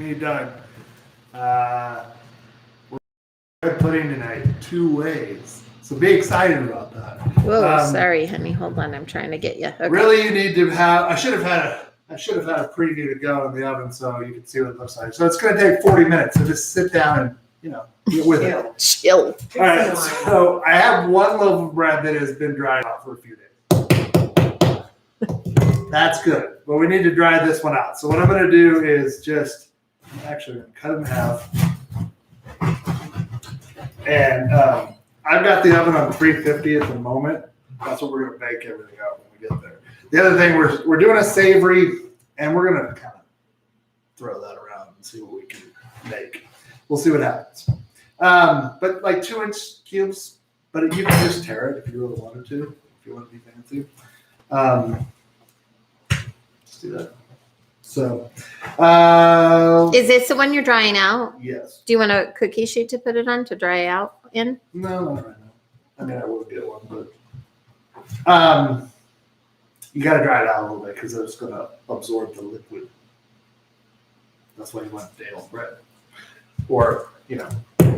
me, Doug. We're putting tonight 2 ways. So be excited about that. Whoa, sorry, honey. Hold on. I'm trying to get you. Okay. Really, you need to have. I should have had a preview to go in the oven so you can see what it looks like. So it's going to take 40 minutes. So just sit down and get with it. Chill. All right. So I have 1 loaf of bread that has been dried out for a few days. That's good, but we need to dry this one out. So what I'm going to do is just actually cut it in half, and I've got the oven on 350 at the moment. That's what we're going to bake everything out when we get there. The other thing, we're doing a savory, and we're going to kind of throw that around and see what we can make. We'll see what happens. But like 2-inch cubes, but you can just tear it if you really wanted to, if you want to be fancy. Let's do that. So, Is this the one you're drying out? yes. Do you want a cookie sheet to put it on to dry out in? No, not right now. I mean, I will get one, but you got to dry it out a little bit because it's going to absorb the liquid. That's why you want day-old bread, or that kind of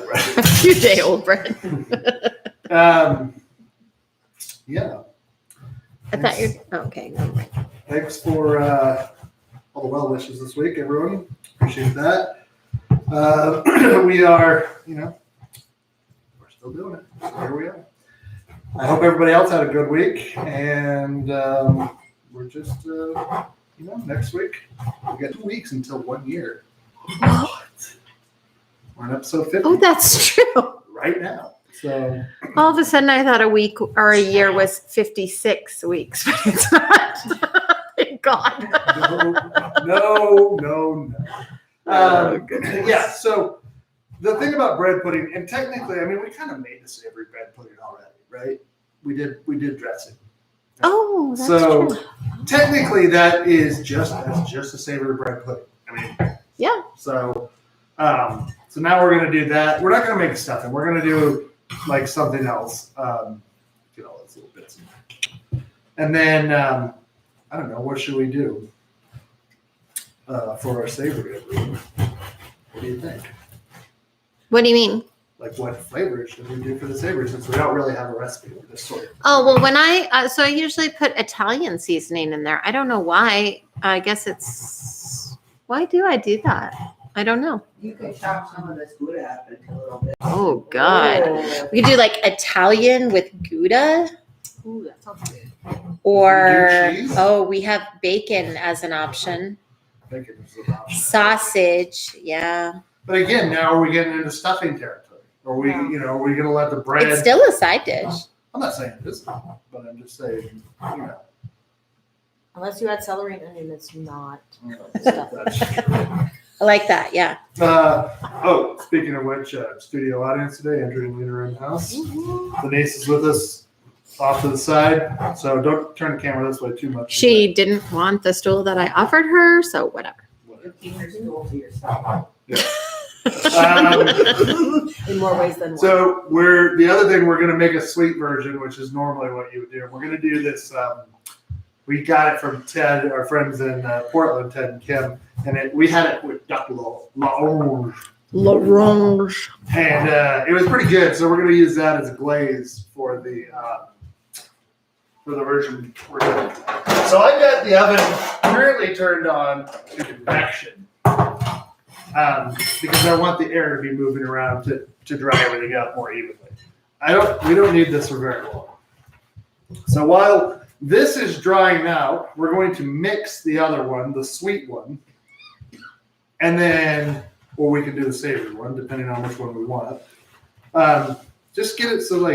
bread. Your day-old bread. Yeah. I thought you're okay. Never mind. Thanks for all the well wishes this week, everyone. Appreciate that. We are, we're still doing it. So here we are. I hope everybody else had a good week, and we're just, next week we got 2 weeks until 1 year. What? We're on episode 50. Oh, that's true. Right now. So all of a sudden, I thought a week or a year was 56 weeks, but it's not. Thank God. No. Yeah. So the thing about bread pudding, and technically, I mean, we kind of made the savory bread pudding already, right? We did dressing. Oh, that's so true. Technically, that's just a savory bread pudding. I mean, yeah. So now we're gonna do that. We're not gonna make stuffing. We're gonna do like something else. Get all those little bits. And then I don't know. What should we do for our savory? What do you think? What do you mean? Like, what flavor should we do for the savory? Since we don't really have a recipe, we're just sort of. Oh well, when I usually put Italian seasoning in there. I don't know why. I guess it's. Why do I do that? I don't know. You can chop some of this Gouda up into a little bit. Oh God, we could do like Italian with Gouda. Ooh, that sounds good. Or cheese? we have bacon as an option. Bacon is an option. Sausage, yeah. But again, now are we getting into stuffing territory? Are we, are we going to let the bread? It's still a side dish. I'm not saying it isn't, but I'm just saying, Unless you add celery and onion, it's not. That's true. I like that, yeah. Speaking of which, studio audience today, Andrew and Lena are in the house. Denise is with us off to the side, so don't turn the camera this way too much. She didn't want the stool that I offered her, so whatever. Keep your stool to yourself. Yeah. In more ways than one. So the other thing, we're going to make a sweet version, which is normally what you would do. We're going to do this. We got it from Ted, our friends in Portland, Ted and Kim, and we had it with duck l'orange. L'orange. And it was pretty good, so we're going to use that as a glaze for the version we're doing. So I got the oven currently turned on to convection because I want the air to be moving around to dry everything out more evenly. We don't need this for very long. So while this is drying out, we're going to mix the other one, the sweet one, and then, or we can do the savory one, depending on which one we want. Just get it so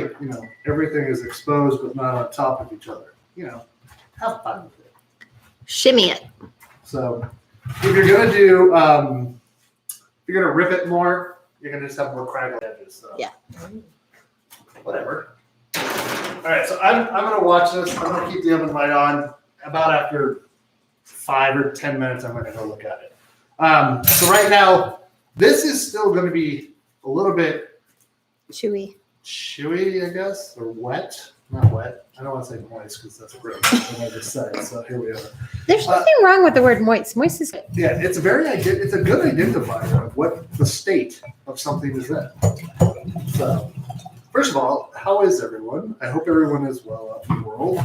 everything is exposed but not on top of each other. Have fun with it. Shimmy it. So if you're gonna do, if you're gonna rip it more, you're gonna just have more craggle edges. So. Yeah. Whatever. All right, so I'm gonna watch this. I'm gonna keep the oven light on. About after 5 or 10 minutes, I'm gonna go look at it. So right now, this is still gonna be a little bit Chewy. chewy, I guess, or wet. Not wet. I don't want to say moist because that's gross. What I just said. So here we are. There's nothing wrong with the word moist. Moist is good. Yeah, it's a good identifier of what the state of something is in. So, first of all, how is everyone? I hope everyone is well out in the world.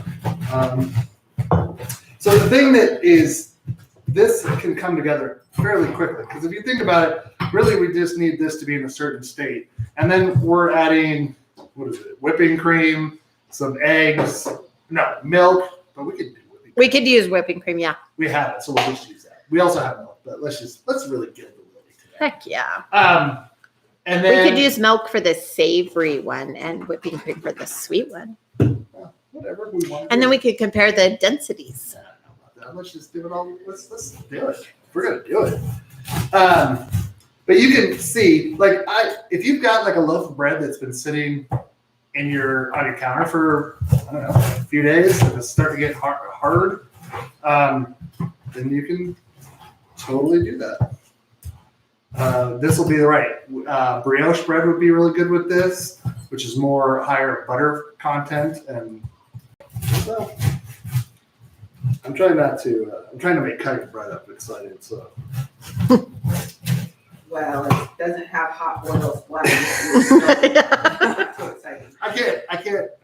So the thing that is, this can come together fairly quickly because if you think about it, really we just need this to be in a certain state, and then we're adding whipping cream, some eggs, no milk, but we could do whipping cream. We could use whipping cream, yeah. We have it, so we'll just use that. We also have milk, but let's really get it really today. Heck yeah. And then We could use milk for the savory one and whipping cream for the sweet one. whatever we want. And then we could compare the densities. Let's just do it all. Let's do it. We're gonna do it. But you can see, if you've got like a loaf of bread that's been sitting on your counter for I don't know a few days, and it's starting to get hard, then you can totally do that. This will be the right brioche bread would be really good with this, which is more higher butter content, and so I'm trying to make cutting bread up exciting. So. Well, it doesn't have hot oil splattering. That's so exciting. I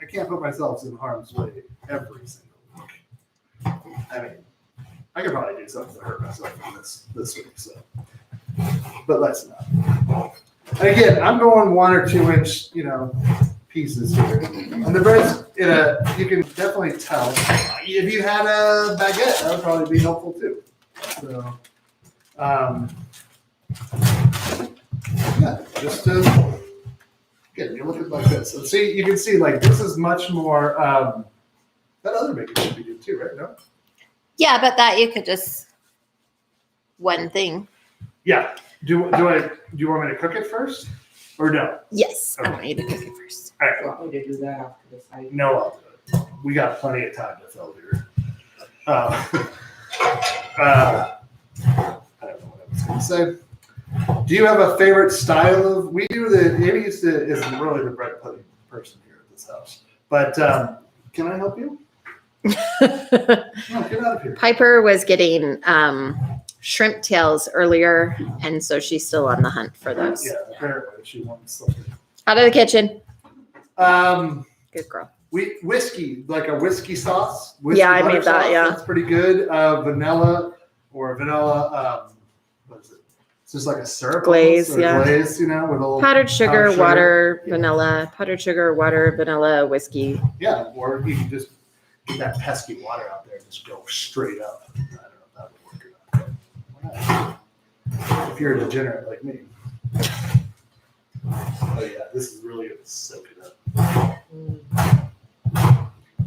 can't put myself in harm's way every single week. I mean, I could probably do something to hurt myself in this week. So, but let's not. And again, I'm going 1 or 2 inch, pieces here. And the bread's you can definitely tell. If you had a baguette, that would probably be helpful too. So, yeah, just again, you look at it like this. So see, you can see this is much more. That other bacon should be good too, right? No. Yeah, but that you could just one thing. Yeah. Do you want me to cook it first, or no? Yes, I Okay. want you to cook it first. All right. You want me to do that after this? No, I'll do it. We got plenty of time to fill here. I don't know what I was going to say. Do you have a favorite style of? We do Amy isn't really the bread pudding person here at this house, but can I help you? No, get out of here. Piper was getting shrimp tails earlier, and so she's still on the hunt for those. Yeah, apparently she wants something. Out of the kitchen. Good girl. Whiskey, like a whiskey sauce. Yeah, I butter made that, sauce, yeah. That's pretty good. Vanilla. What is it? It's just like a syrup. Glaze, almost, or yeah. Glaze, with a little. Powdered sugar, powdered sugar. water, Yeah. vanilla. Powdered sugar, water, vanilla, whiskey. Yeah, or you can just get that pesky water out there and just go straight up. I don't know if that would work or not. Why not? If you're a degenerate like me. Oh yeah, this is really gonna soak it up.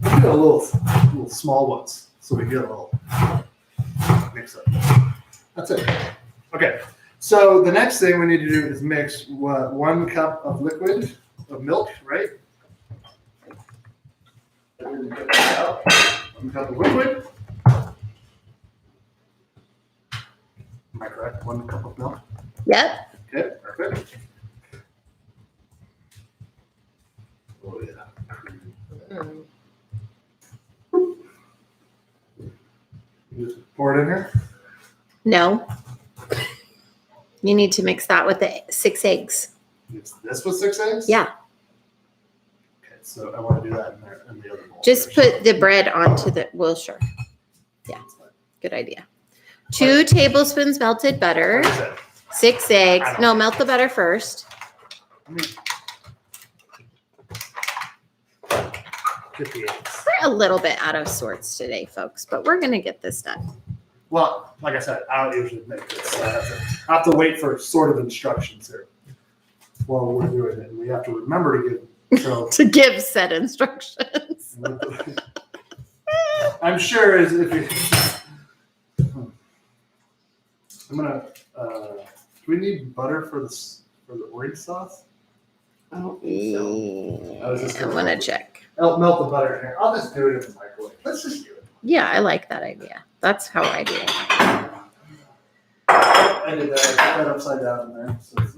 We do a little small ones, so we get a little mix up. That's it. Okay, so the next thing we need to do is mix 1 cup of liquid of milk, right? 1 cup of liquid. Am I correct? 1 cup of milk. Yep. Okay, perfect. Oh yeah. You just pour it in here. No. You need to mix that with the 6 eggs. Use this with 6 eggs? Yeah. Okay, so I want to do that in the other bowl. Just first. put the bread onto sure. Yeah. Good idea. 2 tablespoons melted butter. Like I said, 6 eggs. No, melt the butter first. let me get the eggs. We're a little bit out of sorts today, folks, but we're going to get this done. Well, like I said, I don't usually make this. So I have to wait for sort of instructions here while we're doing it. And we have to remember to give. So To give said instructions. I'm sure as if you. I'm gonna. Do we need butter for the orange sauce? I don't think so. I was just I'm going to check. I'll melt the butter in here. I'll just do it in the microwave. Let's just do it. Yeah, I like that idea. That's how I do it. I did that. I put that upside down in there, so it's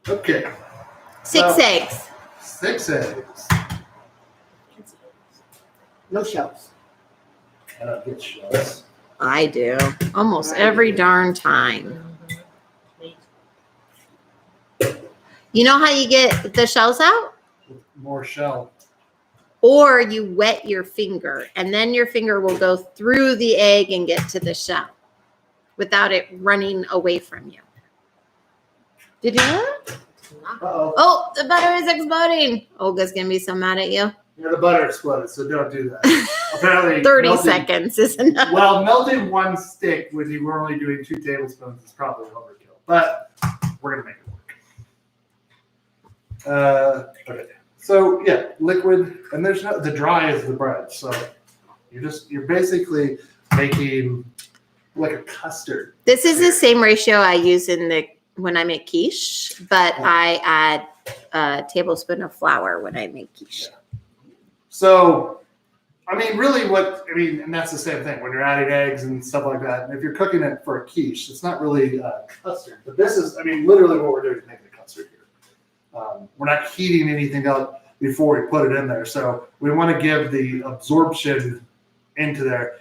Okay. 6 eggs. 6 eggs. No shells. I don't get shells. I do. Almost every darn time. You know how you get the shells out? More shell. Or you wet your finger, and then your finger will go through the egg and get to the shell without it running away from you. Did you know that? Uh-oh. Oh, the butter is exploding. Olga's going to be so mad at you. Yeah, the butter exploded, so don't do that. Apparently, 30 melting- seconds is enough. Well, melting one stick when you were only doing 2 tablespoons is probably overkill, but we're gonna make it work. Okay. So yeah, liquid, and there's no, the dry is the bread. So you're basically making like a custard. This is the same ratio I use when I make quiche, but I add a tablespoon of flour when I make quiche. Yeah. So, I mean, really and that's the same thing when you're adding eggs and stuff like that. And if you're cooking it for a quiche, it's not really custard. But this is, literally what we're doing is making a custard here. We're not heating anything up before we put it in there. So we want to give the absorption into there.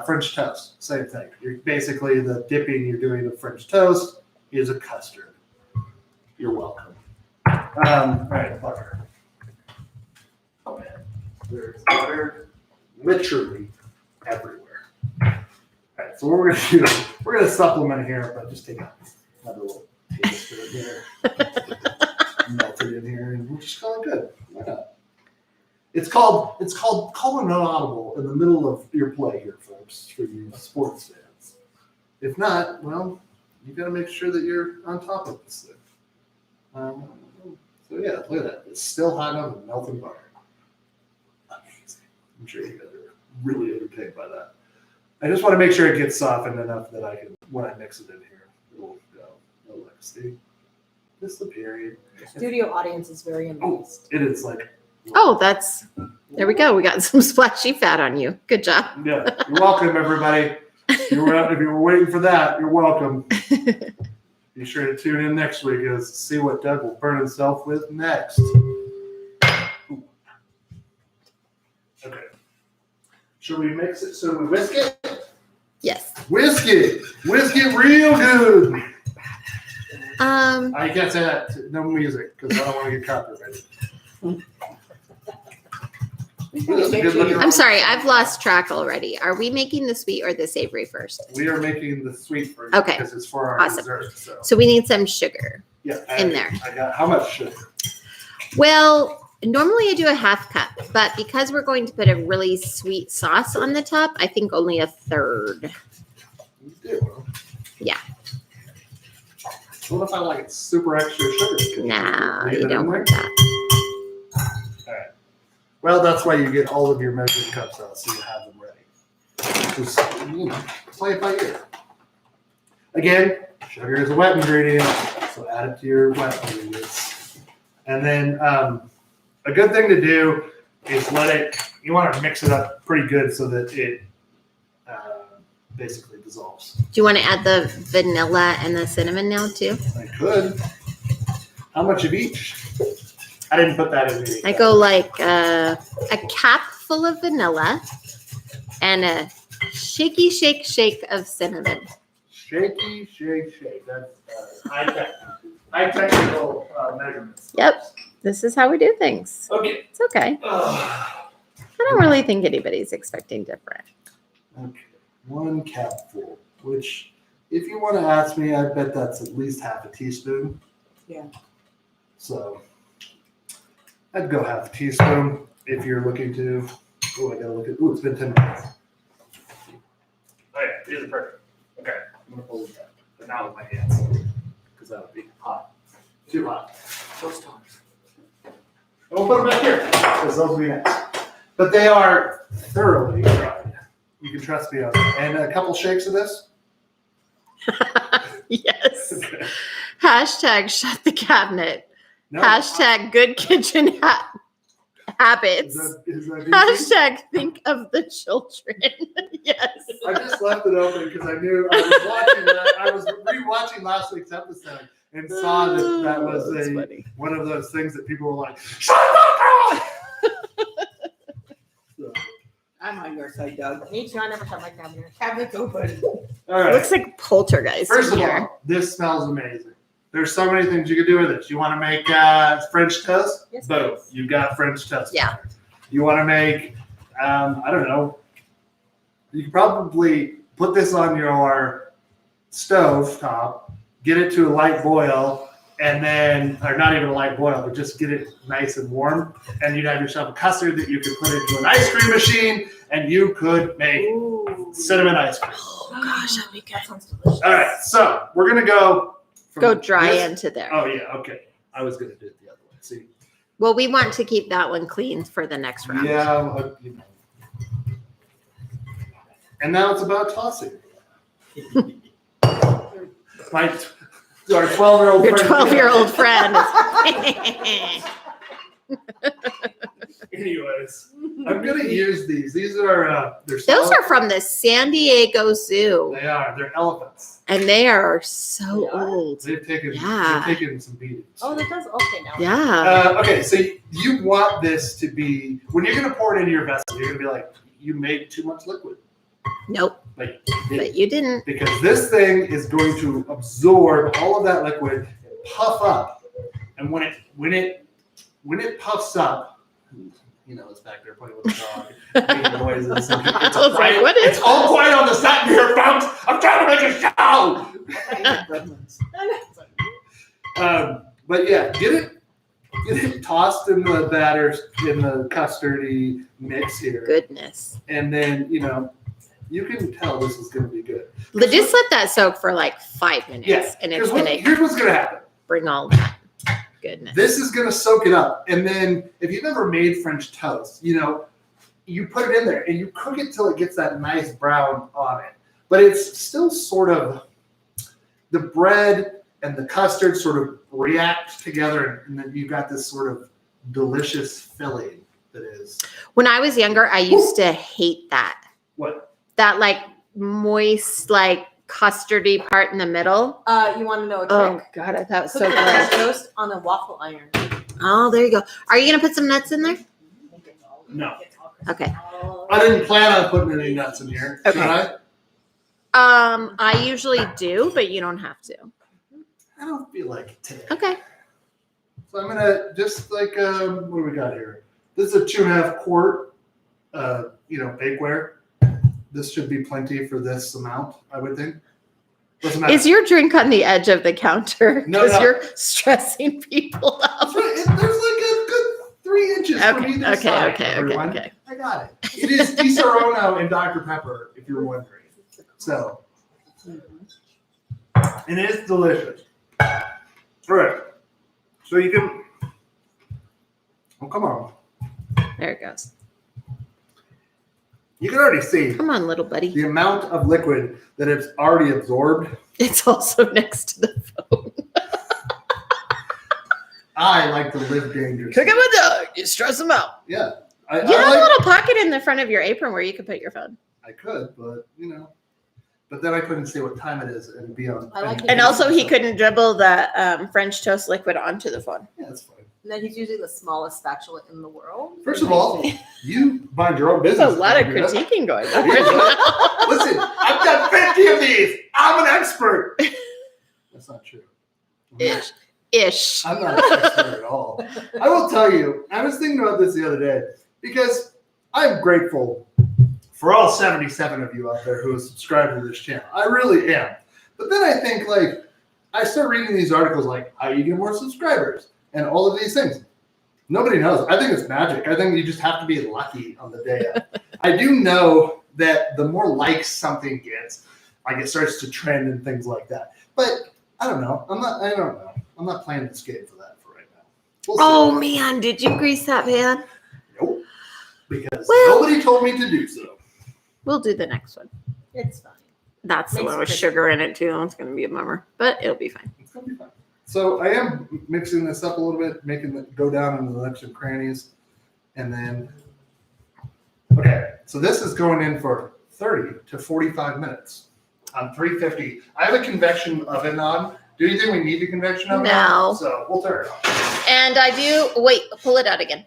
French toast, same thing. You're basically the dipping you're doing of French toast is a custard. You're welcome. All right, butter. There's butter literally everywhere. All right, so what we're gonna do, we're gonna supplement here, but just take another little tablespoon here, melt it in here, and we'll just call it good. Why not? It's called call an audible in the middle of your play here, folks, for you sports fans. If not, well, you got to make sure that you're on top of this thing. So yeah, look at that. It's still hot enough and melting butter. Amazing. I'm sure you guys are really entertained by that. I just want to make sure it gets softened enough that I can, when I mix it in here, it will go. Oh, look, see? This is the period. Studio audience is very amazed. It is like. Oh, there we go. We got some splashy fat on you. Good job. Yeah, you're welcome, everybody. If you were waiting for that, you're welcome. Be sure to tune in next week to see what Doug will burn himself with next. Ooh. Okay. Should we mix it? So we whisk it? Yes. Whisk it. Whisk it real good. I can't say that. No music because I don't want to get copyrighted. I'm sorry. I've lost track already. Are we making the sweet or the savory first? We are making the sweet version Okay. because it's for our Awesome. dessert. So we need some sugar yeah, in there. I got how much sugar? Well, normally I do a half cup, but because we're going to put a really sweet sauce on the top, I think only a third. You do. Yeah. What if I like super extra sugar? No, Leave you it in don't there? want that. All right. Well, that's why you get all of your measuring cups out, so you have them ready. Just, play it by ear. Again, sugar is a wet ingredient, so add it to your wet ingredients. And then a good thing to do is you want to mix it up pretty good so that it basically dissolves. Do you want to add the vanilla and the cinnamon now too? I could. How much of each? I didn't put that in there. I go like a cap full of vanilla and a shaky shake of cinnamon. Shaky, shake. That's high technical measurements. Yep. This is how we do things. Okay. It's okay. I don't really think anybody's expecting different. Okay. 1 capful, which, if you want to ask me, I bet that's at least half a teaspoon. Yeah. So, I'd go half a teaspoon if you're looking to. Oh, I gotta look at. Oh, it's been 10 minutes. Oh yeah, these are perfect. Okay, I'm gonna hold that, but not with my hands, because that would be hot. Too hot. Those times. And we'll put them back here, because those will be next. But they are thoroughly dried. You can trust me on that. And a couple shakes of this. Yes. Okay. Hashtag shut the cabinet. No, Hashtag good kitchen habits. is that Hashtag think of the children. Yes. I just left it open because I knew I was watching that. I was rewatching last week's episode, and saw that that was That's funny. one of those things that people were like, shut up, so, I'm on your side, Doug. Me too. I never shut my cabinet. Cabinet's open. all right. Looks like poltergeist First in of here. all, this smells amazing. There's so many things you can do with this. You want to make French toast? Yes, Boom. please. You got French toast. Yeah. You want to make, I don't know, you can probably put this on your stove top, get it to a light boil, and then, or not even a light boil, but just get it nice and warm. And you'd have yourself a custard that you could put into an ice cream machine, and you could make Ooh. cinnamon ice cream. Oh gosh, that'd be good. That sounds delicious. All right, so we're going to go. from Go dry this- into there. Oh, yeah, okay. I was going to do it the other way. See? Well, we want to keep that one clean for the next round. Yeah, you know. And now it's about tossing. Our 12-year-old Your friend. 12-year-old friend. Anyways, I'm gonna use these. These are they're Those solid. are from the San Diego Zoo, They are. They're elephants. and they are so They are? old. They've taken. Yeah. They've taken some beatings. Oh, that does okay now. Yeah. Okay, so you want this to be when you're gonna pour it into your vessel. You're gonna be like, you made too much liquid. Nope. Like you did. But you didn't. Because this thing is going to absorb all of that liquid and puff up. And when it puffs up, you know, it's back there playing with the dog, making noises. And I was like, what is it's all quiet on the side here, folks. I'm trying to make a show. But yeah, get it tossed in the batter, in the custardy mix here. Goodness. And then, you know, you can tell this is going to be good. Just let that soak for like 5 minutes, Yeah, and it's here's gonna what's going to happen. bring all that goodness. This is going to soak it up. And then if you've ever made French toast, you know, you put it in there and you cook it till it gets that nice brown on it. But it's still sort of, the bread and the custard sort of react together. And then you've got this sort of delicious filling that is. When I was younger, I used to hate that. What? That like moist, like custardy part in the middle. You want to know a Oh trick? God, I thought it was Cook so French good. toast on a waffle iron. Oh, there you go. Are you gonna put some nuts in there? No. Okay. I didn't plan on putting any nuts in here. Okay. Should I? I usually do, but you don't have to. I don't feel like it today. Okay. So I'm gonna just like what do we got here? This is a 2.5 quart, bakeware. This should be plenty for this amount, I would think. Doesn't matter. Is your drink on the edge of the counter? No, Because no. you're stressing people out. That's right. There's like a good 3 inches from Okay, either side. okay. Everyone. I got it. It is Di Serono and Dr. Pepper, if you're wondering. So, and it is delicious. All right. So you can. Oh, come on. There it goes. You can already see Come on, little buddy. the amount of liquid that it's already absorbed. It's also next to the phone. I like to live dangerously. Cook him a dog. You stress him out. Yeah. I You have like, a little pocket in the front of your apron where you could put your phone. I could, but you know. But then I couldn't say what time it is and be on. I like it. And also, he couldn't dribble the French toast liquid onto the phone. Yeah, that's fine. And then he's usually the smallest spatula in the world. First of all, you mind your own There's business. a lot of if you do that. critiquing going on. Listen, I've done 50 of these. I'm an expert. That's not true. Ish. I'm not an expert at all. I will tell you, I was thinking about this the other day because I'm grateful for all 77 of you out there who have subscribed to this channel. I really am. But then I think, like, I start reading these articles like, how you get more subscribers and all of these things. Nobody knows. I think it's magic. I think you just have to be lucky on the day of. I do know that the more likes something gets, like it starts to trend and things like that. But I don't know. I don't know. I'm not playing this game for that for right now. We'll see. Oh, man. Did you grease that pan? Nope. Because Well- nobody told me to do so. We'll do the next one. It's fine. That's the Makes one with it sugar in it, too. It's going to be a bummer, but it'll be fine. It's gonna be fun. So I am mixing this up a little bit, making it go down into the nooks and crannies. And then, okay, so this is going in for 30 to 45 minutes on 350. I have a convection oven on, Do you think we need the convection oven? No. So we'll turn it off. And I do, wait, pull it out again.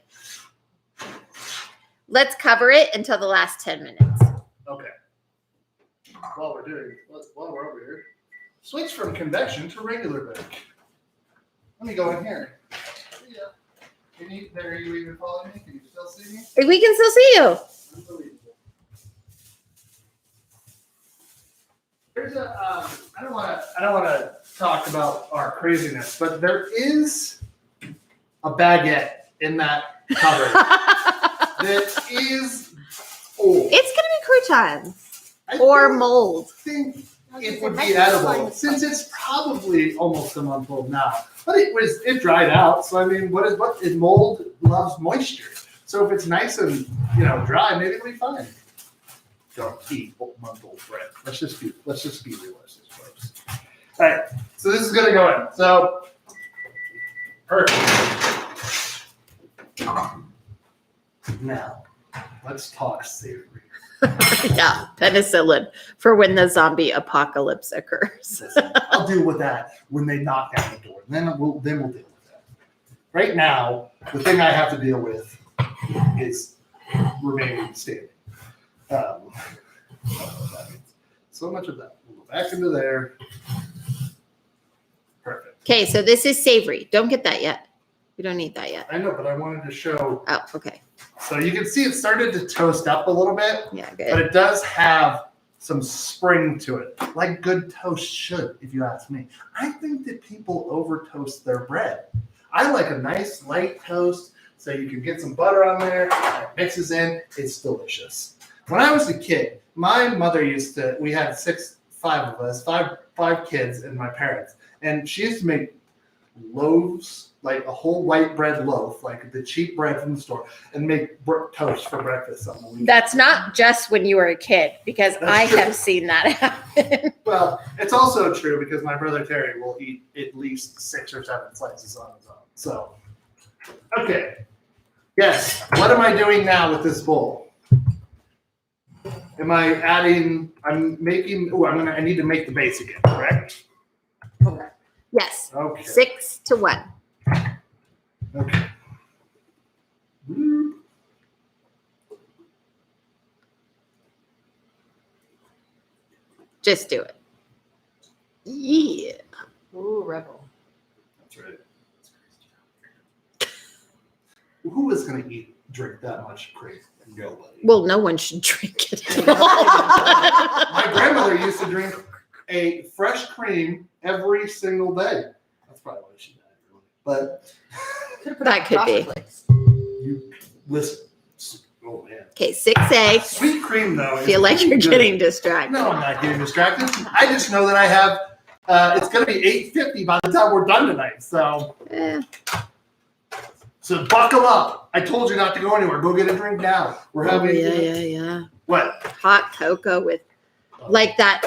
Let's cover it until the last 10 minutes. Okay. While we're over here, switch from convection to regular bake. Let me go in here. Yeah. Are you even following me? Can you still see me? We can still see you. Unbelievable. There's I don't want to talk about our craziness, but there is a baguette in that cupboard that is old. It's going to be croutons I or don't mold. think it It would might be be edible fine. since it's probably almost a month old now. But it dried out, so I mean, what is mold loves moisture. So if it's nice and dry, maybe it'll be fine. Don't eat month-old bread. Let's just be realistic, folks. All right, so this is gonna go in. So perfect. Now let's talk savory. Yeah, penicillin for when the zombie apocalypse occurs. Listen, I'll deal with that when they knock down the door. Then we'll deal with that. Right now, the thing I have to deal with is remaining standing. I don't know what that means. So much of that. We'll go back into there. Perfect. Okay, so this is savory. Don't get that yet. We don't need that yet. I know, but I wanted to show. Oh, okay. So you can see it started to toast up a little bit, Yeah, but good. it does have some spring to it, like good toast should, if you ask me. I think that people over toast their bread. I like a nice light toast, so you can get some butter on there, and it mixes in. It's delicious. When I was a kid, my mother we had five of us, five kids and my parents, and she used to make loaves, like a whole white bread loaf, like the cheap bread from the store, and make toast for breakfast on the weekend. That's not just when you were a kid, because That's I true. have seen that happen. Well, it's also true because my brother Terry will eat at least 6 or 7 slices on his own. So, okay. Yes. What am I doing now with this bowl? Am I adding? I need to make the base again, correct? Yes, Okay. 6-1. Okay. Just do it. Yeah. Ooh, rebel. That's right. Who is going to drink that much cream? Nobody. Well, no one should drink it at all. My grandmother used to drink a fresh cream every single day. That's probably why she died, really. But That could be. you listen. Oh man. Okay, 6A. Sweet cream though. is Feel like pretty you're good. getting distracted. No, I'm not getting distracted. I just know that I have. It's going to be 8:50 by the time we're done tonight. So buckle up. I told you not to go anywhere. Go get a drink now. We're Oh, having yeah. what? Hot cocoa with like that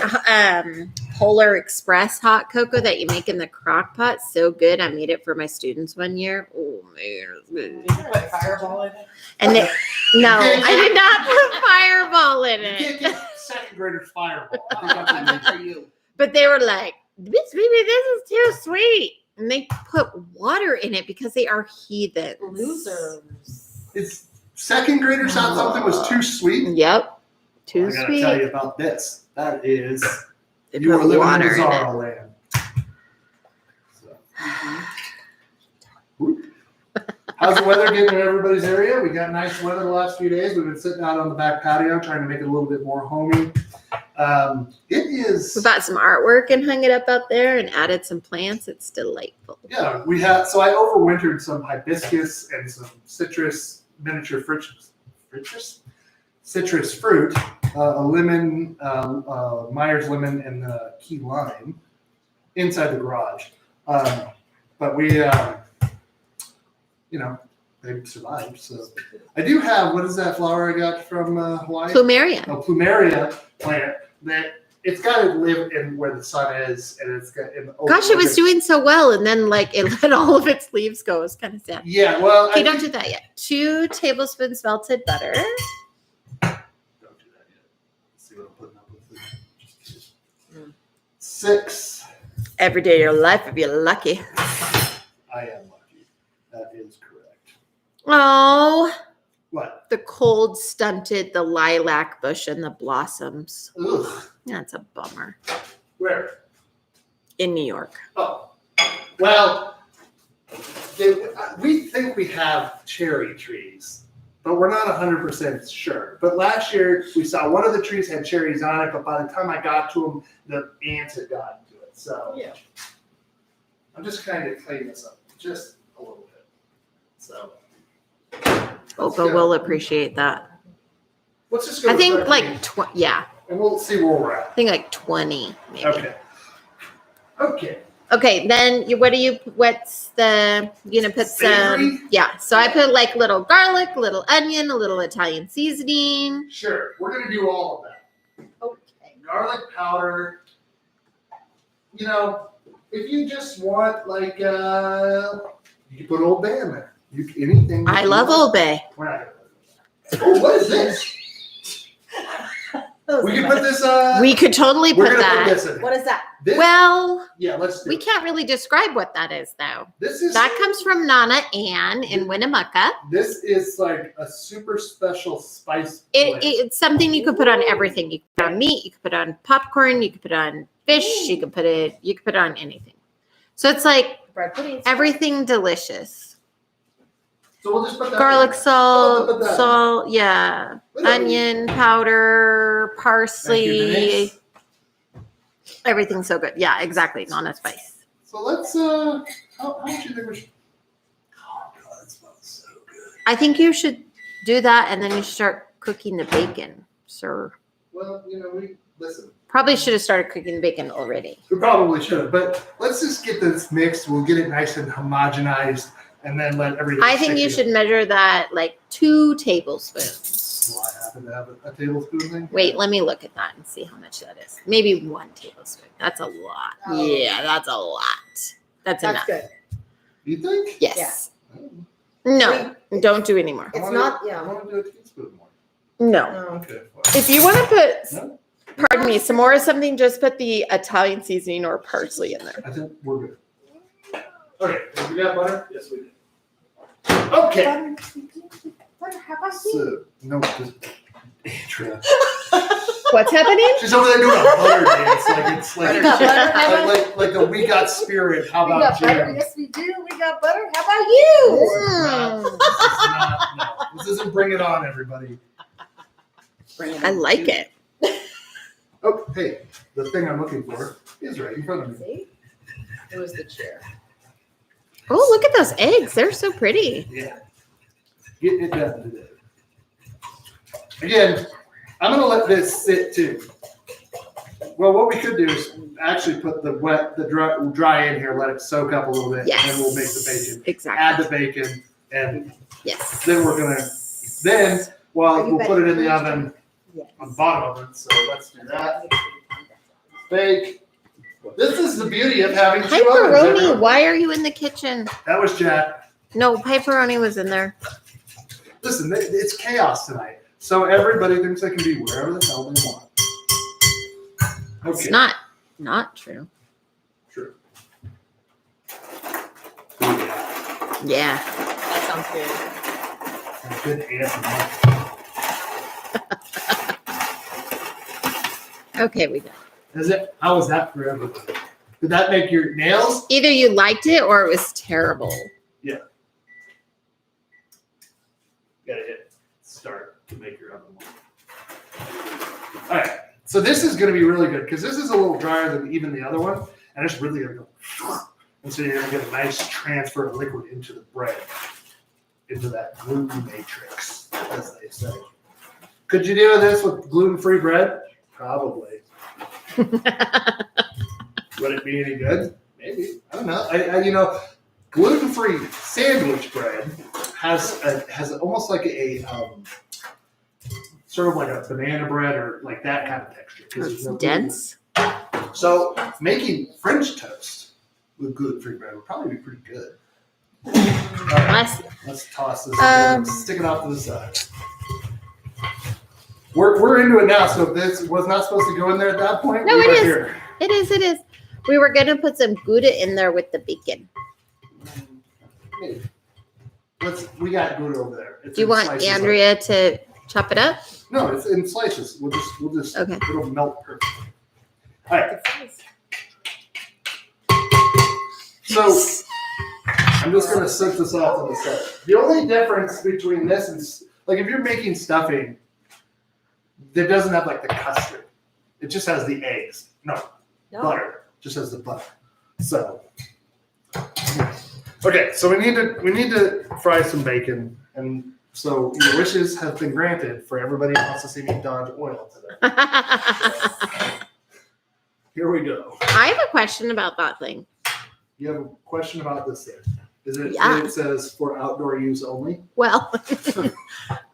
Polar Express hot cocoa that you make in the crock pot. So good. I made it for my students one year. Oh man, it's good. You put Fireball in it? And they, no, can't I did not put Fireball in You can't it. get second graders Fireball. I think that's I meant illegal. for you. But they were like, this is too sweet. And they put water in it because they are heathens. Losers. It's second graders thought something was too sweet. Yep. Too I gotta sweet. tell you about this. That is, They you are put living in water in it. bizarro land. So. Whoop. How's the weather getting in everybody's area? We got nice weather the last few days. We've been sitting out on the back patio trying to make it a little bit more homey. It is. We bought some artwork and hung it up out there and added some plants. It's delightful. Yeah, we had. So I overwintered some hibiscus and some miniature citrus fruit, a lemon, Myers lemon, and key lime inside the garage. But we, they survived. So I do have, what is that flower I got from Hawaii? Plumeria. A plumeria plant that it's got to live in where the sun is, and it's got. Gosh, it was doing so well, and then it let all of its leaves go. It was kind of sad. Yeah, well, Okay, don't do that yet. 2 tablespoons melted butter. Don't do that yet. Let's see what I'm putting up with. Just kidding. 6 Every day of your life if you're lucky. I am lucky. That is correct. Oh, What? the cold stunted the lilac bush and the blossoms. Ugh. That's a bummer. Where? In New York. Oh. Well, we think we have cherry trees, but we're not 100% sure. But last year we saw one of the trees had cherries on it, but by the time I got to them, the ants had gotten to it. So Yeah. I'm just kind of cleaning this up just a little bit. So Opa will appreciate that. let's just go. I with think 13, like, yeah, and we'll see where we're I at. think like 20 maybe. Okay. Okay. Okay, then what's the, you're gonna put Savory? some, yeah. So I put like little garlic, little onion, a little Italian seasoning. Sure. We're gonna do all of that. Okay. Garlic powder. You know, if you just want like you can put Old Bay in there. Anything. that I you love want. Old Bay. We're not gonna put it in there. Oh, what is this? We can put this. We could totally We're put gonna that. put this in. What is that? This, Well, yeah, let's do we it. can't really describe what that is though. This is That comes from Nana Ann in Winnemucca. This is like a super special spice. blend. It's something you could put on everything. You could put on meat, you could put on popcorn, you could put on fish, you could put it on anything. So it's like Bread pudding. everything delicious. So we'll just put that. Garlic in there. salt, Put that. salt, yeah. Onion powder, Thank you, parsley. Denise. Everything's so good. Yeah, exactly. Nana spice. So let's. How much do you think we should? Oh God, that smells so good. I think you should do that and then you start cooking the bacon, sir. Well, you know, we listen. Probably should have started cooking the bacon already. We probably should have, but let's just get this mixed. We'll get it nice and homogenized, and then let everything. I think you stick should measure that like 2 tablespoons. together. Well, I happen to have a tablespoon thing. Wait, let me look at that and see how much that is. Maybe 1 tablespoon. That's a lot. Oh. Yeah, that's a lot. That's That's enough. good. You think? Yes. Oh, No, don't do anymore. I It's wanna- not- I yeah. want to do a teaspoon more. No. Okay. Well, If you want to put, no, pardon me, some more of something, just put the Italian seasoning or parsley in there. I think we're good. Okay. Did we got butter? Yes, we did. Okay. What? How about you? So no, just Andrea. What's happening? She's over there doing a butter dance, like it's like We got butter. How about like the We Got Spirit. How we about got butter. Jim? Yes, we do. We got butter. How about you? This isn't Bring It On, everybody. I like it. Oh, hey, the thing I'm looking for is right in front of me. See? It was the chair. Oh, look at those eggs. They're so pretty. Yeah. Getting it done today. Again, I'm gonna let this sit too. Well, what we could do is actually put the dry in here, let it soak up a little bit, Yes. and then we'll make the bacon. Exactly. Add the bacon, and Yes. then we're gonna Are you we'll put it in the ready? oven Yes. on the bottom of it. So let's do that. Bake. This is the beauty of having two ovens. Pepperoni, everyone. why are you in the kitchen? That was Jack. No, pepperoni was in there. Listen, it's chaos tonight. So everybody thinks they can be wherever the hell they want. It's Okay. not true. True. Yeah. That sounds good. Good answer. Okay, we got it. Is it? How was that for everybody? Did that make your nails? Either you liked it or it was terrible. Gotta hit start to make your oven warm. All right. So this is going to be really good because this is a little drier than even the other one, and it's really going to go. And so you're going to get a nice transfer of liquid into the bread, into that gluten matrix, as they say. Could you do this with gluten-free bread? Probably. Would it be any good? Maybe. I don't know. I gluten-free sandwich bread has almost like a sort of like a banana bread or like that kind of texture. 'Cause there's It's no gluten. dense. So making French toast with gluten-free bread would probably be pretty good. All right, let's toss this. Stick it off to the side. We're into it now. So if this was not supposed to go in there at that point, No, we it are is. here. It is. We were gonna put some Gouda in there with the bacon. Maybe. We got Gouda over there. It's Do you in want slices Andrea to chop it up? No, it's in slices. We'll just Okay. it'll melt perfectly. All right. So I'm just gonna set this off to the side. The only difference between this and like if you're making stuffing, it doesn't have like the custard. It just has the eggs. No. Butter. Just has the butter. So okay, so we need to fry some bacon, and so your wishes have been granted for everybody who wants to see me dodge oil today. Here we go. I have a question about that thing. You have a question about this thing? Is it? Yeah. It says for outdoor use only. Well,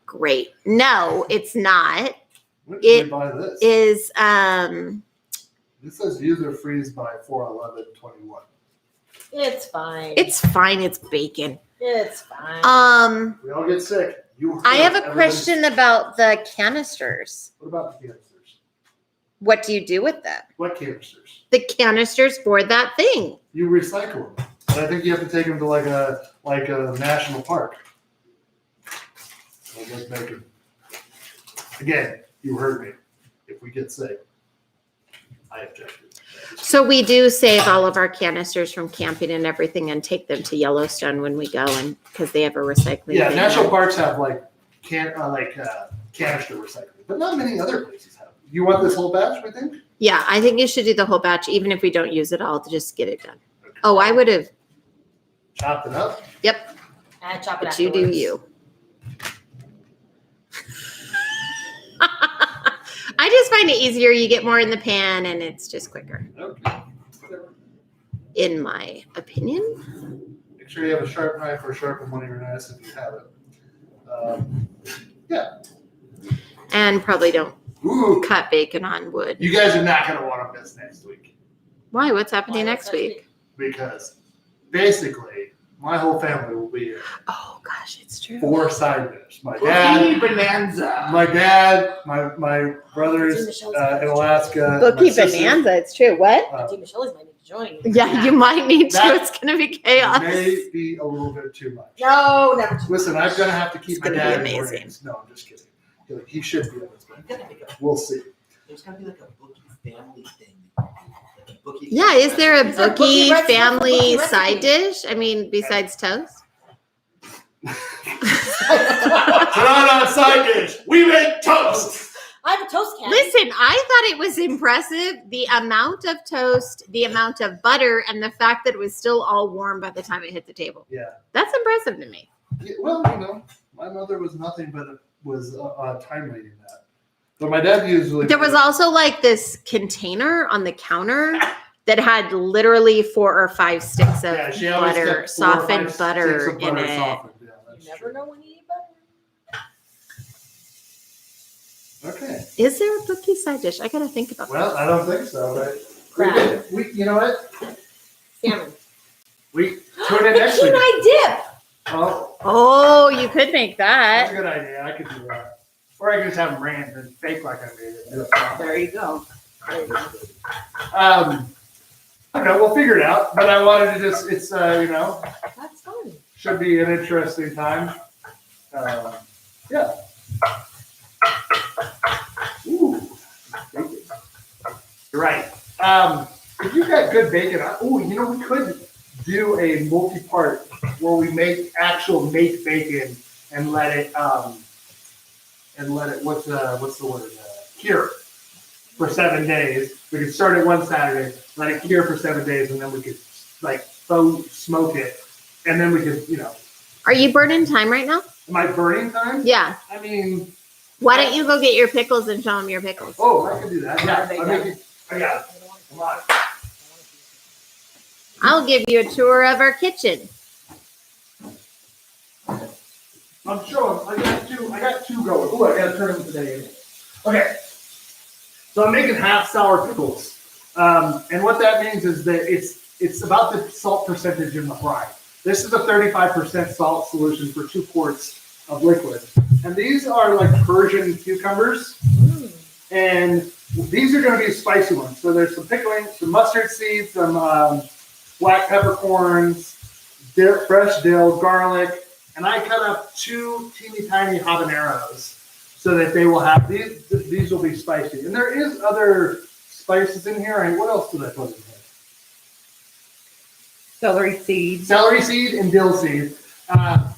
great. No, it's not. When did It we buy this? Is This says user freeze by 4/11/21. It's fine. it's fine. It's bacon. It's fine. We all get sick. You. I have a everybody's- question about the canisters. What about the canisters? What do you do with them? What canisters? The canisters for that thing. You recycle them. But I think you have to take them to like a national park. So let's make them. Again, you heard me. If we get sick, I objected. So we do save all of our canisters from camping and everything and take them to Yellowstone when we go, and because they have a recycling. Yeah, thing national there. parks have canister recycling, but not many other places have. You want this whole batch? I think. Yeah, I think you should do the whole batch, even if we don't use it all, to just get it done. Oh, I would have. Chopped it up. Yep, I chop it but you do afterwards. you. I just find it easier. You get more in the pan, and it's just quicker, Okay. Whatever. in my opinion. Make sure you have a sharp knife or sharpen one of your knives if you have it. Yeah. And probably don't Ooh. cut bacon on wood. You guys are not going to want to miss next week Why? What's happening Why, next what's week? because basically my whole family will be here. Oh gosh, it's true. 4 side dish. My dad, Bonanza. my brothers in Alaska. Bookie my sister, Bonanza, it's true. What? Team Michelle's might need to join. Yeah, you might need to. That It's gonna be chaos. may be a little bit too much. No, never. Listen, I'm gonna have to keep It's my gonna dad be in amazing. brains. No, I'm just kidding. He should be on his brain. You gotta make a- We'll see. There's gotta be like a bookie family thing. Like a bookie Yeah, is there a Is there a Bookie Bookie recipe? family Bookie recipe? side dish? I mean, besides toast? Not on side dish. We make toast. I have a toast can. Listen, I thought it was impressive the amount of toast, the amount of butter, and the fact that it was still all warm by the time it hit the table. Yeah. That's impressive to me. Yeah, well, my mother was nothing but was time reading that. But my dad usually. There was also like this container on the counter that had literally 4 or 5 sticks of Yeah, she always butter, kept 4 or 5 softened sticks butter of in butter it. softened. Yeah, that's You never true. know when you eat butter. Okay. Is there a Bookie side dish? I gotta think about Well, I don't think so. But Crab. you know what? Salmon. We tune in next week. I dip. Oh, Oh, you could make that's a that. good idea. I could do that. Or I could just have them rant and fake like I made it. Do it. There you go. I don't know. We'll figure it out. But I wanted to just, it's, That's fun. should be an interesting time. Yeah. Ooh. Bacon. You're right. If you got good bacon, we could do a multi-part where we make bacon and let it, what's the word? Cure for 7 days. We could start it one Saturday, let it cure for 7 days, and then we could like smoke it, and then we could, Are you burning time right now? am I burning time? Yeah. I mean, Why don't you go get your pickles and show them your pickles? I could do that. Yeah, They I got make it. I got it. Come on. I'll give you a tour of our kitchen. I'm showing. I got two going. Ooh, I gotta turn them today. Okay. So I'm making half sour pickles. And what that means is that it's about the salt percentage in the fry. This is a 35% salt solution for 2 quarts of liquid. And these are like Persian cucumbers. And these are going to be spicy ones. So there's some pickling, some mustard seeds, some black peppercorns, fresh dill, garlic, and I cut up 2 teeny tiny habaneros so that they will have these. These will be spicy, and there is other spices in here. And what else did I put in here? Celery seeds. Celery seed and dill seed.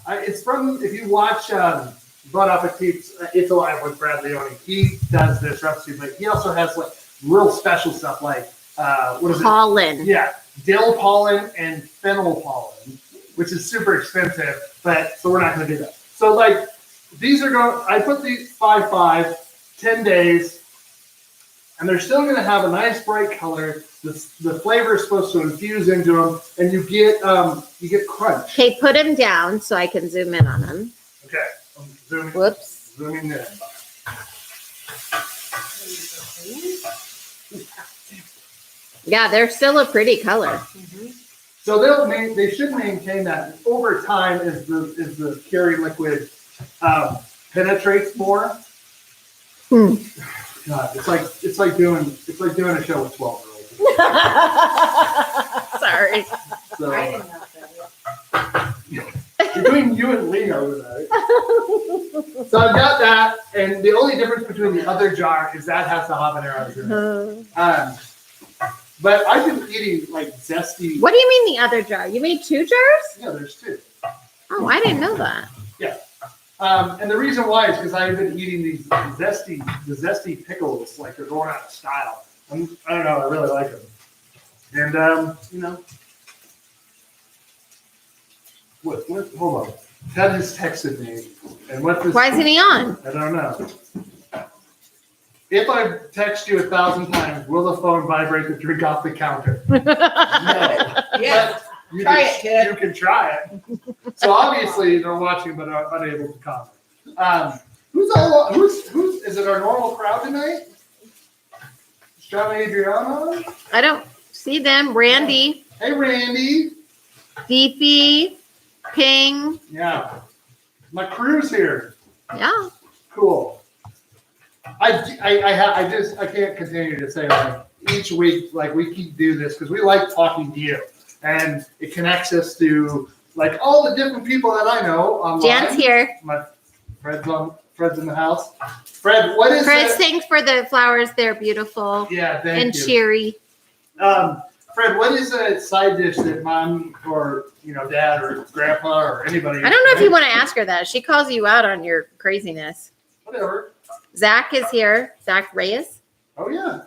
It's from, if you watch Bon Appetit's It's Alive with Brad Leone, he does this recipe, but he also has like real special stuff like, what is it? Pollen. Yeah, dill pollen and fennel pollen, which is super expensive, but so we're not going to do that. So like these are going, I put these 5, 10 days, and they're still going to have a nice bright color. The flavor is supposed to infuse into them, and you get crunch. Okay, put him down so I can zoom in on him. Okay, I'm Whoops. zooming in. Yeah, they're still a pretty color. So they should maintain that over time as the curing liquid penetrates more. God, it's like doing a show with 12-year-olds. Sorry. So, I didn't know that. between you and Lee over there. So I've got that, and the only difference between the other jar is that has the habaneros in it. But I've been eating like zesty. What do you mean the other jar? You made 2 jars? Yeah, there's 2. Oh, I didn't know that. And the reason why is because I've been eating the zesty pickles like they're going out of style. I don't know, I really like them. And what? Hold on. Ted just texted me, and what this? Why isn't he on? I don't know. If I text you 1,000 times, will the phone vibrate the drink off the counter? No. Yeah. But you Try can, it, kid. You can try it. So obviously they're watching but are unable to comment. Who's is it our normal crowd tonight? Is John Adriano? I don't see them. Randy, Hey Randy. Beefy, Ping. Yeah. My crew's here. Yeah. Cool. I can't continue to say like each week like we keep do this because we like talking to you and it connects us to like all the different people that I know online. Jan's here. My Fred's in the house. Fred, what is Chris, that? thanks for the flowers. They're beautiful Yeah, thank and you. cheery. Fred, what is a side dish that mom or dad or grandpa or anybody? I don't know if you want to ask her that. She calls you out on your craziness. Whatever. Zach is here. Zach Reyes. Oh yeah.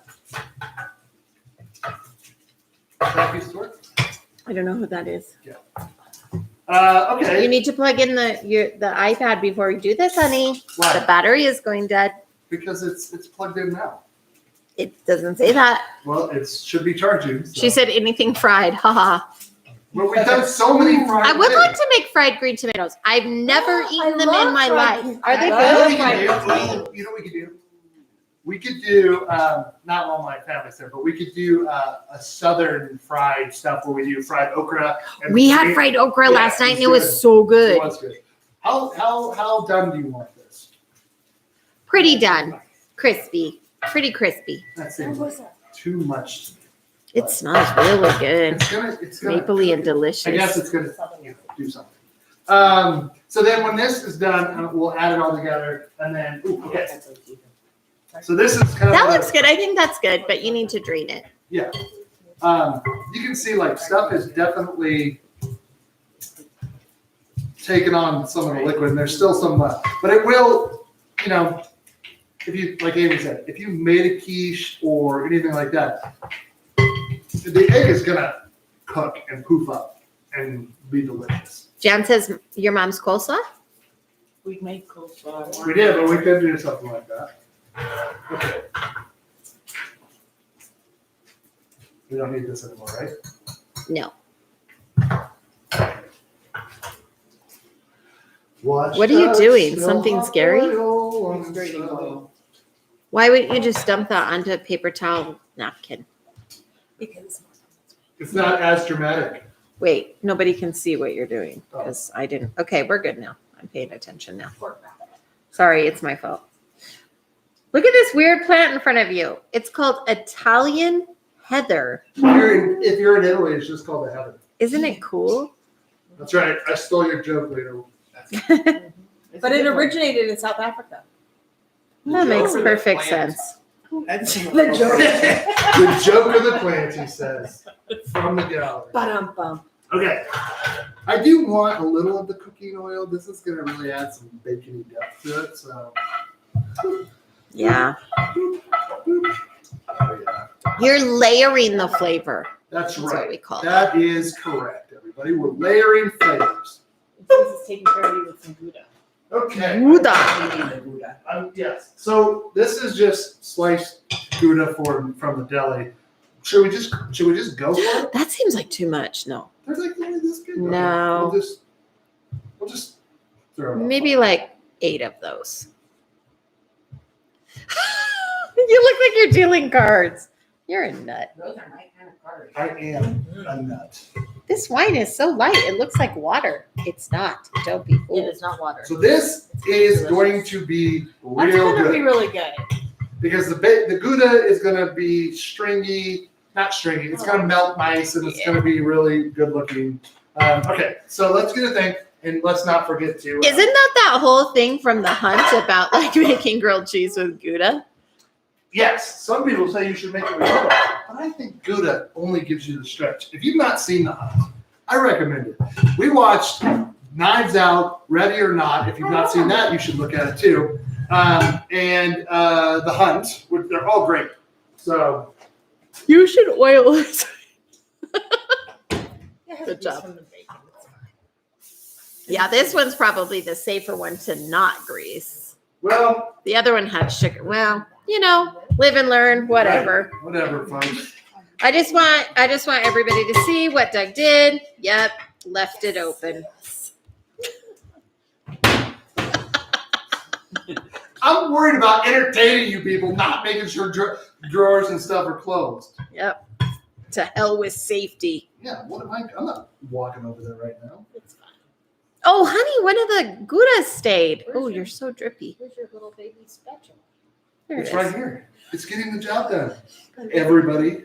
Happy store? I don't know who that is. Okay. You need to plug in the iPad before you do this, honey. Why? The battery is going dead. Because it's plugged in now. It doesn't say that. Well, it should be charging. So. She said anything fried. Haha. Well, we've done so many fried I would things. like to make fried green tomatoes. I've never eaten them in my life. Are they You know good? what we could do? We could do, not all my family's there, but we could do a southern fried stuff where we do fried okra. And We had fried okra Yeah, last night and it's it was good. so It good. was good. How done do you want this? Pretty done. Crispy. Pretty crispy. That seems like too much. It smells really good. It's gonna Mapley and delicious. I guess it's gonna do something. So then when this is done, we'll add it all together and then, okay. So this is kind of. That looks good. I think that's good, but you need to drain it. Yeah. You can see like stuff is definitely taken on some of the liquid and there's still some left, but it will, if you, like Amy said, if you made a quiche or anything like that, the egg is gonna cook and poof up and be delicious. Jan says your mom's coleslaw? We made coleslaw. We did, but we could do something like that. Okay. We don't need this anymore, right? No. Watch What are you that doing? snow Something hop scary? oil on It's dirty the oil. Why wouldn't you just dump that onto a paper towel napkin? Because It's not as dramatic. Wait, nobody can see what you're doing because I didn't. Okay, we're good now. I'm paying attention now. Sorry, it's my fault. Look at this weird plant in front of you. It's called Italian heather. If you're in Italy, it's just called a heather. Isn't it cool? That's right. I stole your joke later. But it originated in South Africa. That makes Over the perfect plants. sense. That's The joke. The joke of the plant, he says, from the gallery. Ba-dum-bum. Okay. I do want a little of the cooking oil. This is going to really add some bacony depth to it. So, Yeah. oh, yeah. You're layering the flavor. That's That's what right. we call it. That is correct, everybody. We're layering flavors. Jesus is taking care of you with some Gouda. Okay. Gouda. Yes. So this is just sliced Gouda from the deli. Should we just go for it? That seems like too much. No. There's like only this good. No. We'll just throw it. Maybe like 8 of those. You look like you're dealing cards. You're a nut. Those are my kind of cards. I am a nut. This wine is so light. It looks like water. It's not. Don't be It fooled. is not water. So this is going to be That's real gonna be good really good. because the Gouda is going to be stringy, not stringy. It's going to melt nice and it's going to be really good looking. Okay, so let's get a thing and let's not forget to. Isn't that whole thing from The Hunt about like making grilled cheese with Gouda? Yes, some people say you should make it with Gouda, but I think Gouda only gives you the stretch. If you've not seen The Hunt, I recommend it. We watched Knives Out, Ready or Not. If you've not seen that, you should look at it too. And The Hunt, which they're all great. So You should oil it. Good job. From the bacon. It's fine. Yeah, this one's probably the safer one to not grease. well, The other one had sugar. Well, you know, live and learn, whatever. whatever, folks. I just want everybody to see what Doug did. Yep, left it open. I'm worried about entertaining you people, not making sure drawers and stuff are closed. Yep. To hell with safety. Yeah, what am I? I'm not walking over there right now. It's fine. Oh, honey, one of the Goudas stayed. Oh, you're so drippy. Where's your little baby spatula? There it It's is. right here. It's getting the job done. Everybody.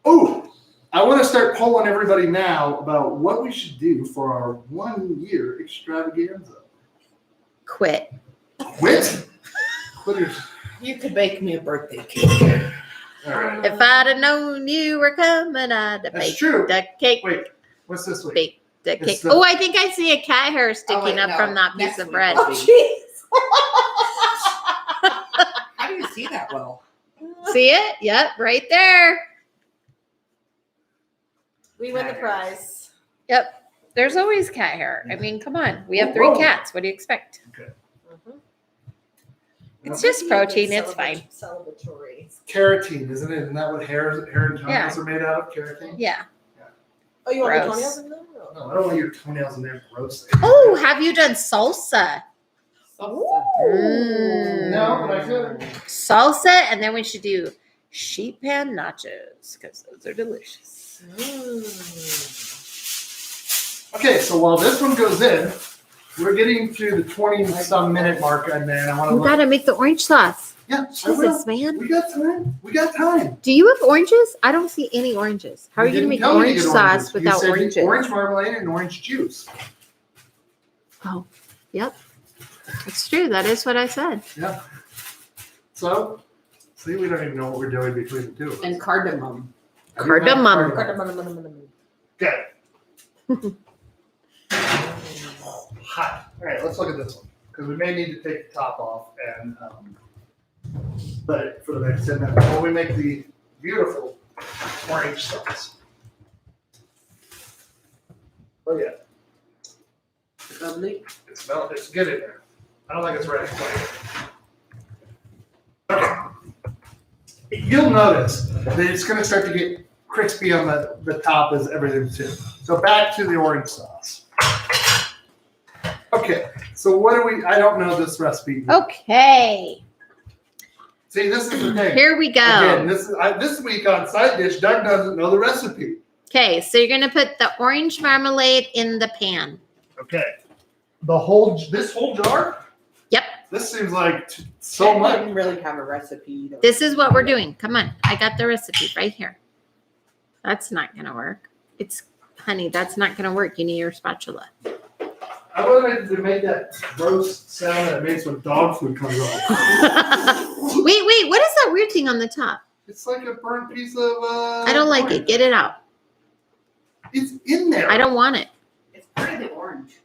Oh, I want to start polling everybody now about what we should do for our 1-year extravaganza. Quit. Quit? Quitters. You could bake me a birthday cake. All right. If I'd have known you were coming, I'd have That's baked true. the cake. Wait, what's this week? Baked the It's cake. the- Oh, I think I see a cat hair sticking wait, up no. from that piece Next of week. bread. Oh, How do you see that well? See it? Yep, right there. We win the prize. Yep. There's always cat hair. I mean, come on. We have Whoa, 3 whoa. cats. What do you expect? Mhm. It's just protein. It's fine. Celebratory. Keratin, isn't it? Isn't that what hair and toenails Yeah. are made out of? Keratin? Yeah. Oh, you want the Gross. toenails in them? Or- No, I don't want your toenails in there. Gross. Oh, have you done salsa? Salsa. Mm. No, but I feel Salsa, and then we should do sheet pan nachos because those are delicious. Okay, so while this one goes in, we're getting to the 20-some minute mark, and then I want to We look. gotta make the orange sauce. Yeah, I will. Jesus, man. We got time. We got time. Do you have oranges? I don't see any oranges. How are you gonna make didn't tell me to orange get sauce oranges. You without said oranges? Orange marmalade and orange juice. Oh, yep. It's true. That is what I said. Yeah. So, see, we don't even know what we're doing between the two of us. And cardamom. Cardamom. Cardamom. Okay. Hot. All right, let's look at this one because we may need to take the top off and let it for the next 10 minutes while we make the beautiful orange sauce. Oh yeah, Lovely. it's good in there. I don't think it's ready. Okay. You'll notice that it's going to start to get crispy on the top as everything too. So back to the orange sauce. Okay, so what do we? I don't know this recipe. Okay. See, this is the thing. Here we go. Again, this week on Side Dish, Doug doesn't know the recipe. Okay, so you're gonna put the orange marmalade in the pan. Okay. This whole jar? Yep. This seems like so I much. didn't really have a recipe either. This is what we're doing. Come on. I got the recipe right here. That's not going to work. Honey, that's not going to work. You need your spatula. I wanted to make that gross sound that it makes when dog food comes on. Wait. What is that weird thing on the top? It's like a burnt piece of. I don't like it. Get it out. It's in there. I don't want it. It's part of the orange.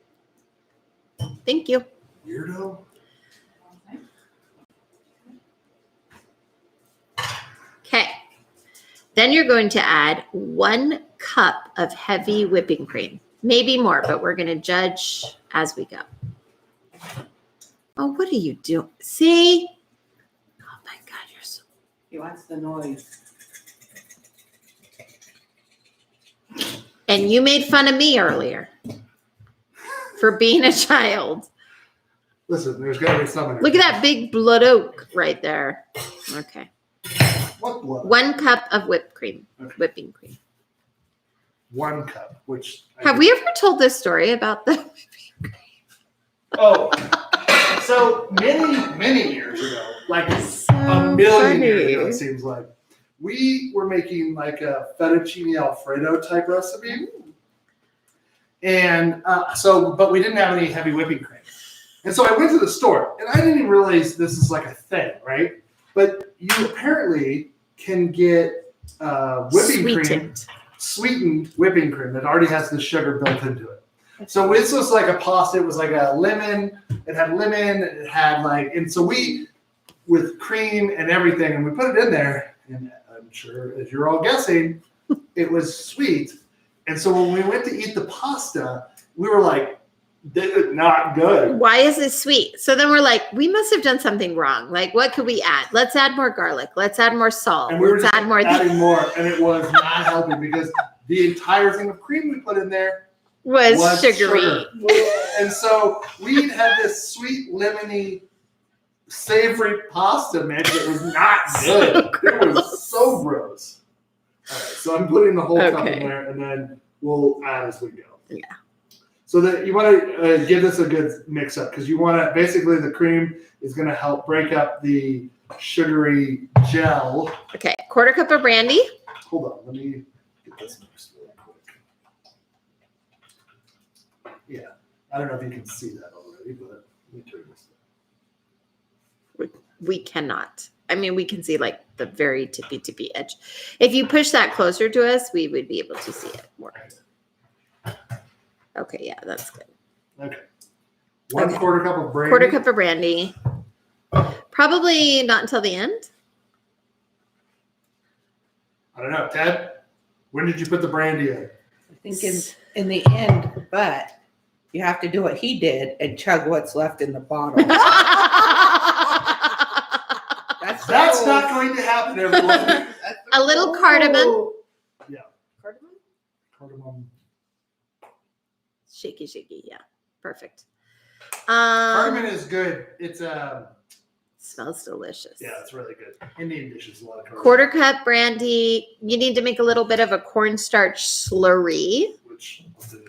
Thank you. Weirdo. Okay. Then you're going to add 1 cup of heavy whipping cream. Maybe more, but we're going to judge as we go. Oh, what are you doing? See? Oh my God, you're so. He wants the noise. And you made fun of me earlier for being a child. Listen, there's got to be something. Look at that big blood oak right there. Okay. What blood? 1 cup of whipped cream, whipping cream. 1 cup, which. Have we ever told this story about the? Oh, so many years ago, like So a million years funny. ago, it seems like, we were making like a fettuccine Alfredo type recipe. And but we didn't have any heavy whipping cream. And so I went to the store, and I didn't even realize this is like a thing, right? But you apparently can get sweetened whipping cream that already has the sugar built into it. So this was like a pasta. It was like a lemon. It had lemon. It had and so we, with cream and everything, and we put it in there. And I'm sure, as you're all guessing, it was sweet. And so when we went to eat the pasta, we were like, "This is not good." Why is this sweet? So then we're like, we must have done something wrong. Like, what could we add? Let's add more garlic. Let's add more salt. And we were Let's just add more. adding more, and it was not helping because the entire thing of cream we put in there was sugary. sugar. And so we had this sweet, lemony, savory pasta mix that was not good. It was so gross. All right, so I'm putting the whole cup Okay. in there, and then we'll add as we go. Yeah. So that you want to give this a good mix up because you want to basically the cream is going to help break up the sugary gel. Okay, 1/4 cup of brandy. Hold on, let me get this mixed really quick. Yeah, I don't know if you can see that already, but let me turn this. We cannot. I mean, we can see like the very tippy edge. If you push that closer to us, we would be able to see it more. Okay, yeah, that's good. Okay. 1/4 Okay. cup of brandy. 1/4 cup of brandy. Probably not until the end. I don't know, Ted. When did you put the brandy in? I think in the end, but you have to do what he did and chug what's left in the bottle. That's not going to happen, everyone. A little cardamom. Yeah. Cardamom? Cardamom. Shaky, yeah. Perfect. Cardamom is good. It's Smells delicious. yeah, it's really good. Indian dishes, a lot of cardamom. 1/4 cup brandy. You need to make a little bit of a cornstarch slurry Which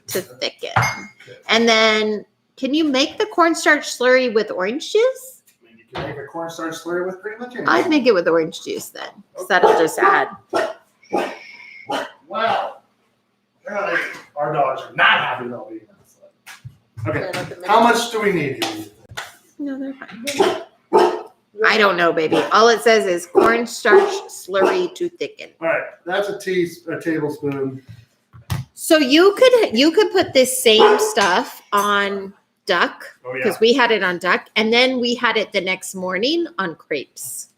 to thicken. Okay. And then, can you make the cornstarch slurry with orange juice? I mean, you can make a cornstarch slurry with pretty much anything. I'd make it with orange juice then. So that'll just add. Wow. Apparently, our dogs are not happy about being outside. Okay. How much do we need here? No, they're fine. I don't know, baby. All it says is cornstarch slurry to thicken. All right, that's a tablespoon. So you could put this same stuff on duck Oh yeah. because we had it on duck, and then we had it the next morning on crepes.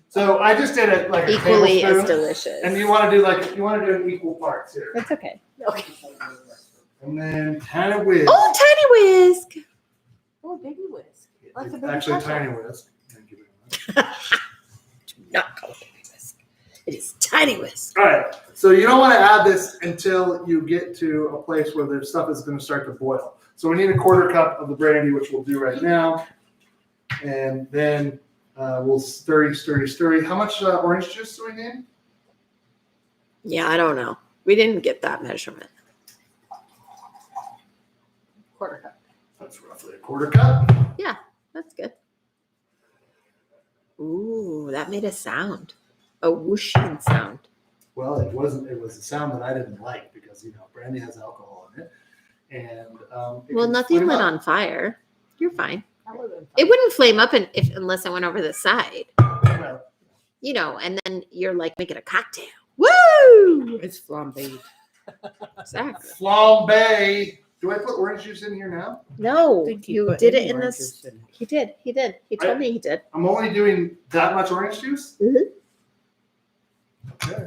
So I just did it like a Equally as tablespoon. delicious. And you want to do in equal parts here. That's okay. And then tiny whisk. Oh, tiny whisk. Oh, baby whisk. Like a It's baby actually ketchup. tiny whisk. Thank you very much. Do not call it baby whisk. It is tiny whisk. All right. So you don't want to add this until you get to a place where the stuff is going to start to boil. So we need a 1/4 cup of the brandy, which we'll do right now. And then we'll stir. How much orange juice do we need? Yeah, I don't know. We didn't get that measurement. 1/4 cup. That's roughly a 1/4 cup. That's good. Ooh, that made a sound. A whooshing sound. Well, it wasn't. It was a sound that I didn't like because brandy has alcohol in it, and Well, nothing flame lit up. on fire. You're fine. That would've been fun. It wouldn't flame up unless it went over the side. Well, And then you're like making a cocktail. Woo! It's flambéed. Exactly. flambe. Do I put orange juice in here now? No, think he you put did it any in orange this. juice in it. He did. He did. He told me he did. I'm only doing that much orange juice. Mhm. Okay.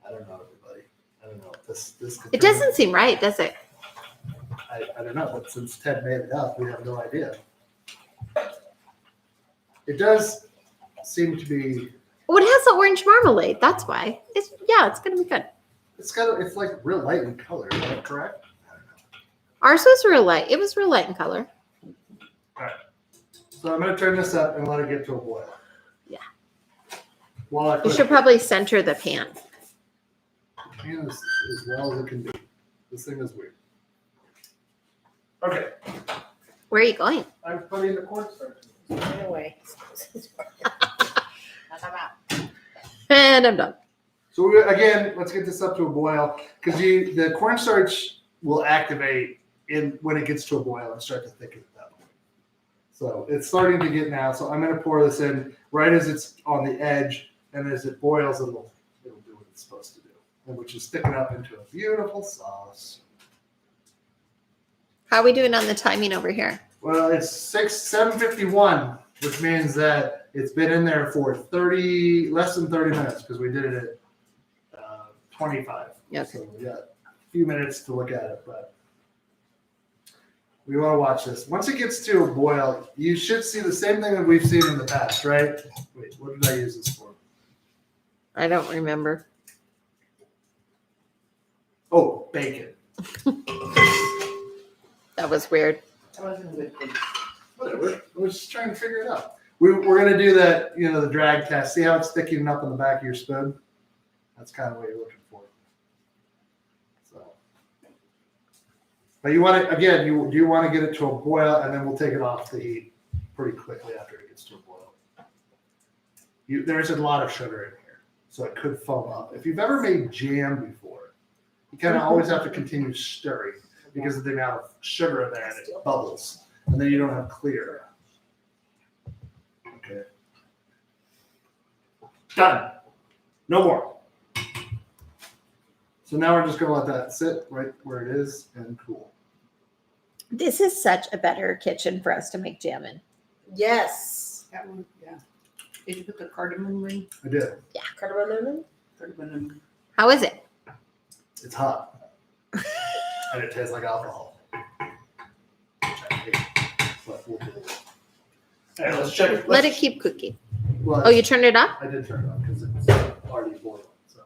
I don't know, everybody. I don't know. This. could It turn- doesn't seem right, does it? I don't know, but since Ted made it up, we have no idea. It does seem to be. Well, it has the orange marmalade. That's why. It's gonna be good. It's like real light in color. Is that correct? I don't know. Ours was real light. It was real light in color. So I'm gonna turn this up and let it get to a boil. Yeah. While I You put should probably center the pan. pan as well as it can be. This thing is weird. Okay, Where are you going? I'm putting the cornstarch. Anyway. And I'm done. So again, let's get this up to a boil because the cornstarch will activate when it gets to a boil and start to thicken at that point. So it's starting to get now. So I'm going to pour this in right as it's on the edge, and as it boils, it'll do what it's supposed to do, which is thicken up into a beautiful sauce. How are we doing on the timing over here? Well, it's 7:51, which means that it's been in there for less than 30 minutes because we did it at 25. Okay. So we got a few minutes to look at it, but we want to watch this. Once it gets to a boil, you should see the same thing that we've seen in the past, right? Wait, what did I use this for? I don't remember. Oh, bacon. That was weird. That wasn't a good thing. Whatever. I was just trying to figure it out. We're going to do that, the drag test. See how it's thickening up on the back of your spoon? That's kind of what you're looking for. So, but you want to, again, you want to get it to a boil, and then we'll take it off the heat pretty quickly after it gets to a boil. There's a lot of sugar in here, so it could foam up. If you've ever made jam before, you kind of always have to continue stirring because of the amount of sugar in there, and it bubbles, and then you don't have clear. Okay. Done. No more. So now we're just going to let that sit right where it is and cool. This is such a better kitchen for us to make jam in. Yes. That one, yeah. Did you put the cardamom ring? I did. Cardamom lemon? Cardamom. How is it? It's hot. And it tastes like alcohol. Which I hate. But we'll do it. All right, let's check. Let it keep cooking. Well, Oh, you turned it off? I did turn it on because it's already boiling. So.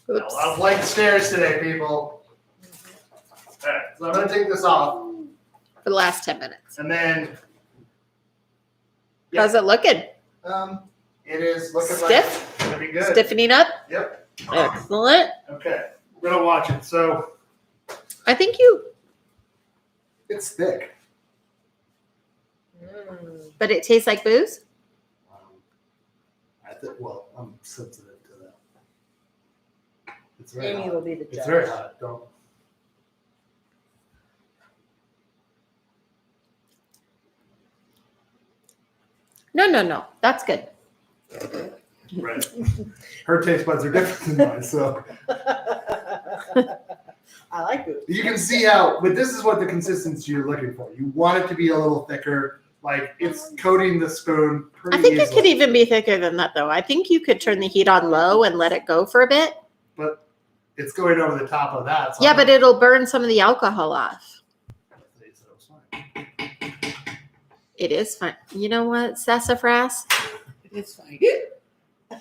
A Oops. lot of blank stares today, people. All right, so I'm going to take this off, For the last 10 minutes. and then Yeah. How's it looking? it is looking Stiff? like it's going to be good. Stiffening up? Yep. Excellent. Okay, we're going to watch it. So I think it's thick. but it tastes like booze? I'm sensitive to that. It's very Amy hot. will be the It's judge. very hot. Don't. No. That's good. Right. Her taste buds are different than mine, so I like it. you can see how. But this is what the consistency you're looking for. You want it to be a little thicker, like it's coating the spoon pretty I think it easily. could even be thicker than that, though. I think you could turn the heat on low and let it go for a bit. But it's going over the top of that. So Yeah, but it'll burn some of the alcohol off. It is fine. You know what, sassafras? It's fine. I'm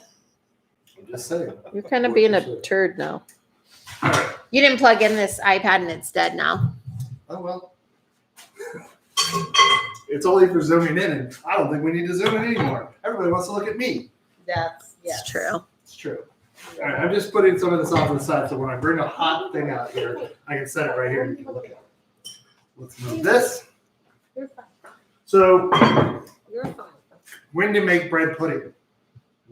just saying. You're kind of being a turd now. You didn't plug in this iPad and it's dead now. Oh well. It's only for zooming in, and I don't think we need to zoom in anymore. Everybody wants to look at me. That's, yes. It's true. It's true. All right, I'm just putting some of this off to the side so when I bring a hot thing out here, I can set it right here and you can look at it. Let's move this. You're fine. So, You're fine. when to make bread pudding?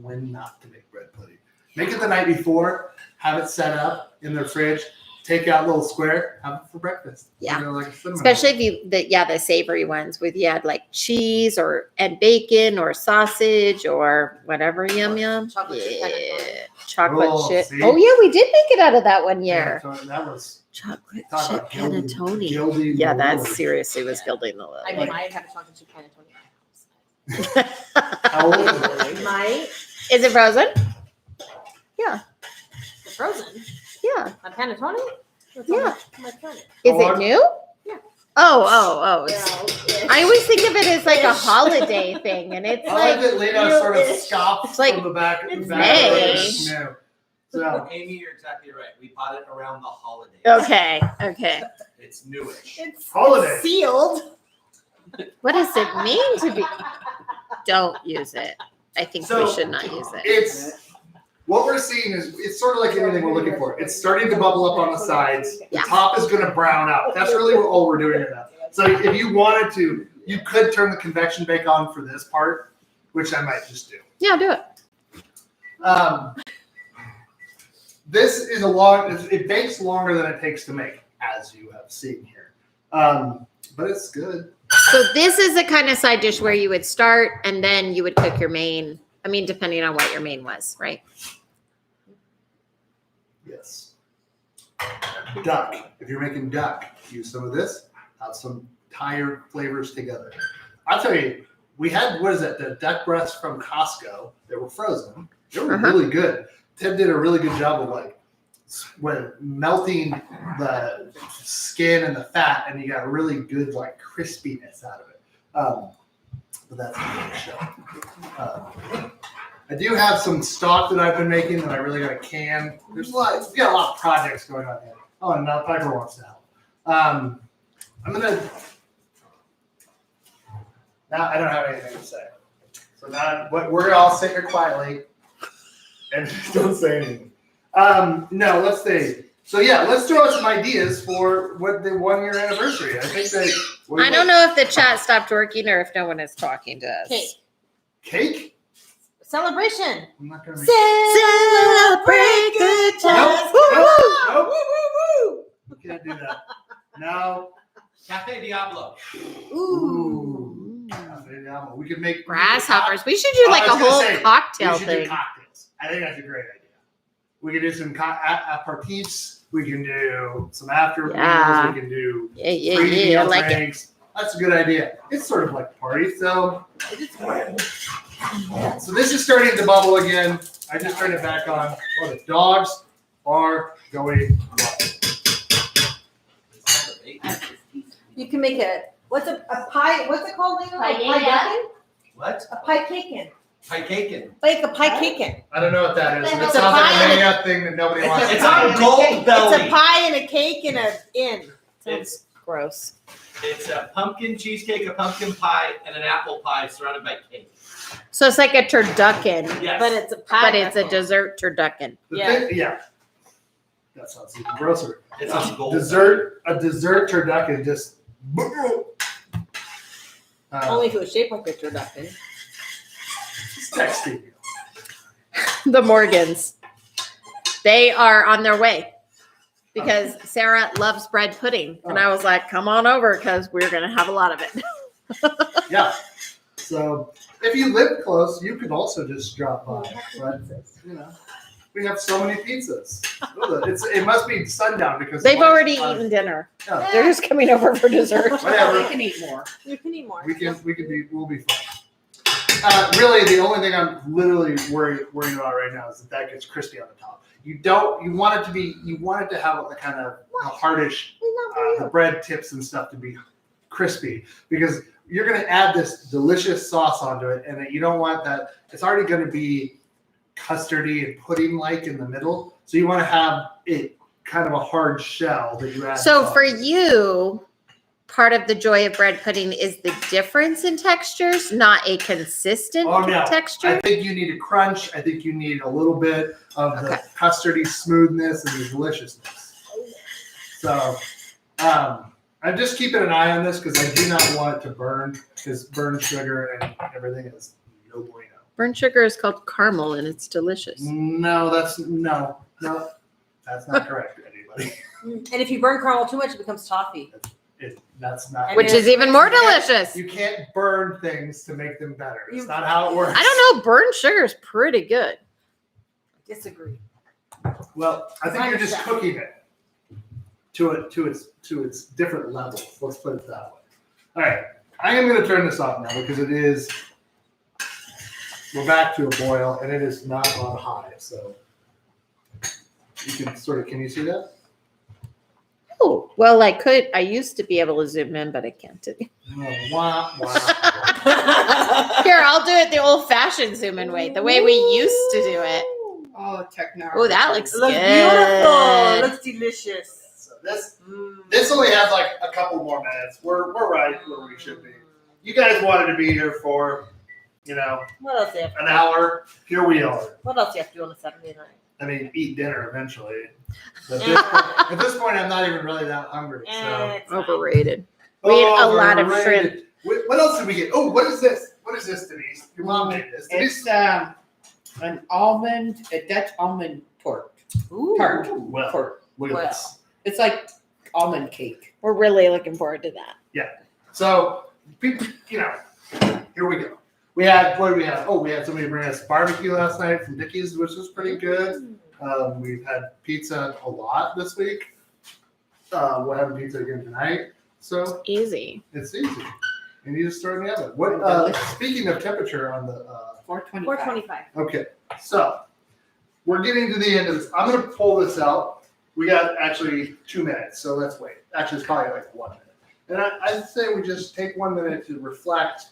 When not to make bread pudding? Make it the night before. Have it set up in the fridge. Take out a little square. Have it for breakfast. Yeah. Like a cinnamon Especially roll. if you, the savory ones with you had like cheese and bacon or sausage or whatever, yum. Chocolate chip Yeah, chocolate Oh, chip. see? Oh yeah, we did make it out of that one year. Yeah, so that was Chocolate talk chip about gilding panettone. Yeah, the that lily. seriously was gilding the I lily. might have a chocolate chip panettone in How old is it? my house. Might. Is it frozen? It's frozen. Yeah. A panettone? What's Yeah. on my planet? Is Oh, it new? Yeah. Oh. Yeah. I always think of it as like a holiday thing, and it's I like like that Lena sort of scoffs It's like- from the back. it's back May. It's new. So, Amy, you're exactly right. We bought it around the holidays. okay. It's newish. It's Holiday. sealed. What does it mean to be? Don't use it. I think we So, should not use it. it's what we're seeing is it's sort of like anything we're looking for. It's starting to bubble up on the sides. Yeah. The top is going to brown out. That's really all we're doing right now. So if you wanted to, you could turn the convection bake on for this part, which I might just do. Yeah, do it. This is it bakes longer than it takes to make, as you have seen here. But it's good. So this is the kind of side dish where you would start and then you would cook your main. I mean, depending on what your main was, right? Yes. Duck. If you're making duck, use some of this. Have some tire flavors together. I'll tell you, we had, what is it, the duck breasts from Costco that were frozen. They were really good. Ted did a really good job of when melting the skin and the fat, and you got a really good like crispiness out of it. But that's another show. I do have some stock that I've been making that I really got to can. We got a lot of projects going on here. Oh, and now Piper wants to help. I'm gonna. Now I don't have anything to say. So now we're gonna all sit here quietly and just don't say anything. No, let's see. So yeah, let's throw out some ideas for what the 1 year anniversary. I think that. I don't know if the chat stopped working or if no one is talking to us. Cake. Cake? Celebration. I'm not gonna make. Celebrate good times. Nope. You can't do that. No. Cafe Diablo. Ooh. We could make Grasshoppers. We should do like I a was gonna whole say, cocktail We should thing. do cocktails. I think that's a great idea. We can do some aperitifs. We can do some after Yeah. meals. We can do Yeah. pre-meal I like it. drinks. That's a good idea. It's sort of like a party. So this is starting to bubble again. I just turned it back on. Oh, the dogs are going wild. You can make a pie. What's it called? Lena? Pie ducking? What? A pie caking. Pie caking. Like a pie caking. I don't know what that is. It It's sounds a like pie a and hang-up thing that nobody wants. It's to on do. Gold It's Belly. a pie and a cake and a inn. It's Gross. it's a pumpkin cheesecake, a pumpkin pie, and an apple pie surrounded by cake. So it's like a turducken, Yes. But it's a pie. but it's a muffin. dessert turducken. The Yeah. thing- yeah. That sounds even grosser. It's on Gold A dessert turducken just. Only if it was shaped like a turducken. It's texting you. The Morgans. They are on their way because Sarah loves bread pudding. And I was like, come on over because we're going to have a lot of it. Yeah. So if you live close, you could also just drop by. But, you know, we have so many pizzas. It must be sundown because They've the already lights are- eaten dinner. Yeah. They're just coming over for dessert. Whatever. They can eat more. You can eat more. We'll be fine. Really, the only thing I'm literally worried about right now is that gets crispy on the top. You want it to have a kind of a hardish, the bread tips and stuff to be crispy because you're going to add this delicious sauce onto it, and you don't want that. It's already going to be custardy and pudding-like in the middle, so you want to have it kind of a hard shell that you add. So sauce. for you, part of the joy of bread pudding is the difference in textures, not a consistent Oh, no. texture. I think you need a crunch. I think you need a little bit of the Okay. custardy smoothness and the deliciousness. So, I'm just keeping an eye on this because I do not want it to burn, because burnt sugar and everything is no bueno. Burnt sugar is called caramel and it's delicious. No, that's not correct, anybody. And if you burn caramel too much, it becomes toffee. That's not. Which is even more delicious. You can't burn things to make them better. It's not how it works. I don't know. Burnt sugar is pretty good. Disagree. Well, I think you're just Understand. cooking it to its different level. Let's put it that way. All right, I am going to turn this off now because we're back to a boil and it is not on high. So you can can you see that? Oh, well, I used to be able to zoom in, but I can't do it. Oh, wah, wah. Here, I'll do it the old fashioned zoom in way, the way we used to do it. Oh, technology. Oh, that looks It looks good. beautiful. Looks delicious. So this only has like a couple more minutes. We're right where we should be. You guys wanted to be here for, What else do you have to an do? hour. Here we are. What else do you have to do on a Saturday night? I mean, eat dinner eventually. But Eh. at this point, I'm not even really that hungry. So. It's fine. Overrated. We ate a lot of Overrated. What else did we get? Oh, what is this? What is this, Denise? Your mom made this. Denise? It's an almond, a Dutch almond tart. Ooh. Tart. Well, Tart. look at Well. this. It's like almond cake. We're really looking forward to that. So, people, here we go. What do we have? Oh, we had somebody bring us barbecue last night from Dickie's, which was pretty good. We've had pizza a lot this week. We're having pizza again tonight. So Easy. it's easy. And you just throw it in the oven. What? Speaking of temperature on the 425. 425. okay, so we're getting to the end of this. I'm gonna pull this out. We got actually 2 minutes, so let's wait. Actually, it's probably like 1 minute. And I'd say we just take 1 minute to reflect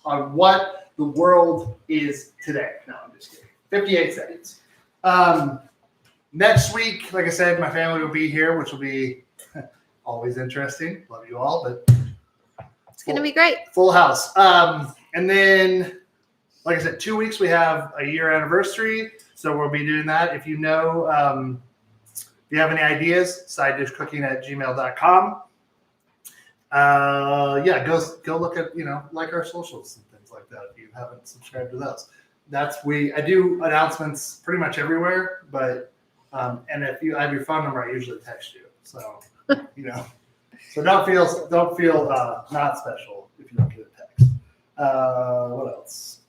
on what the world is today. No, I'm just kidding. 58 seconds. Next week, like I said, my family will be here, which will be always interesting. Love you all, but It's going to be great. full house. And then, like I said, 2 weeks we have a year anniversary, so we'll be doing that. If you know, if you have any ideas, sidedishcooking@gmail.com. Yeah, go look at like our socials and things like that. If you haven't subscribed to those, I do announcements pretty much everywhere, but and if I have your phone number, I usually text you. So so don't feel not special if you don't get a text. What else?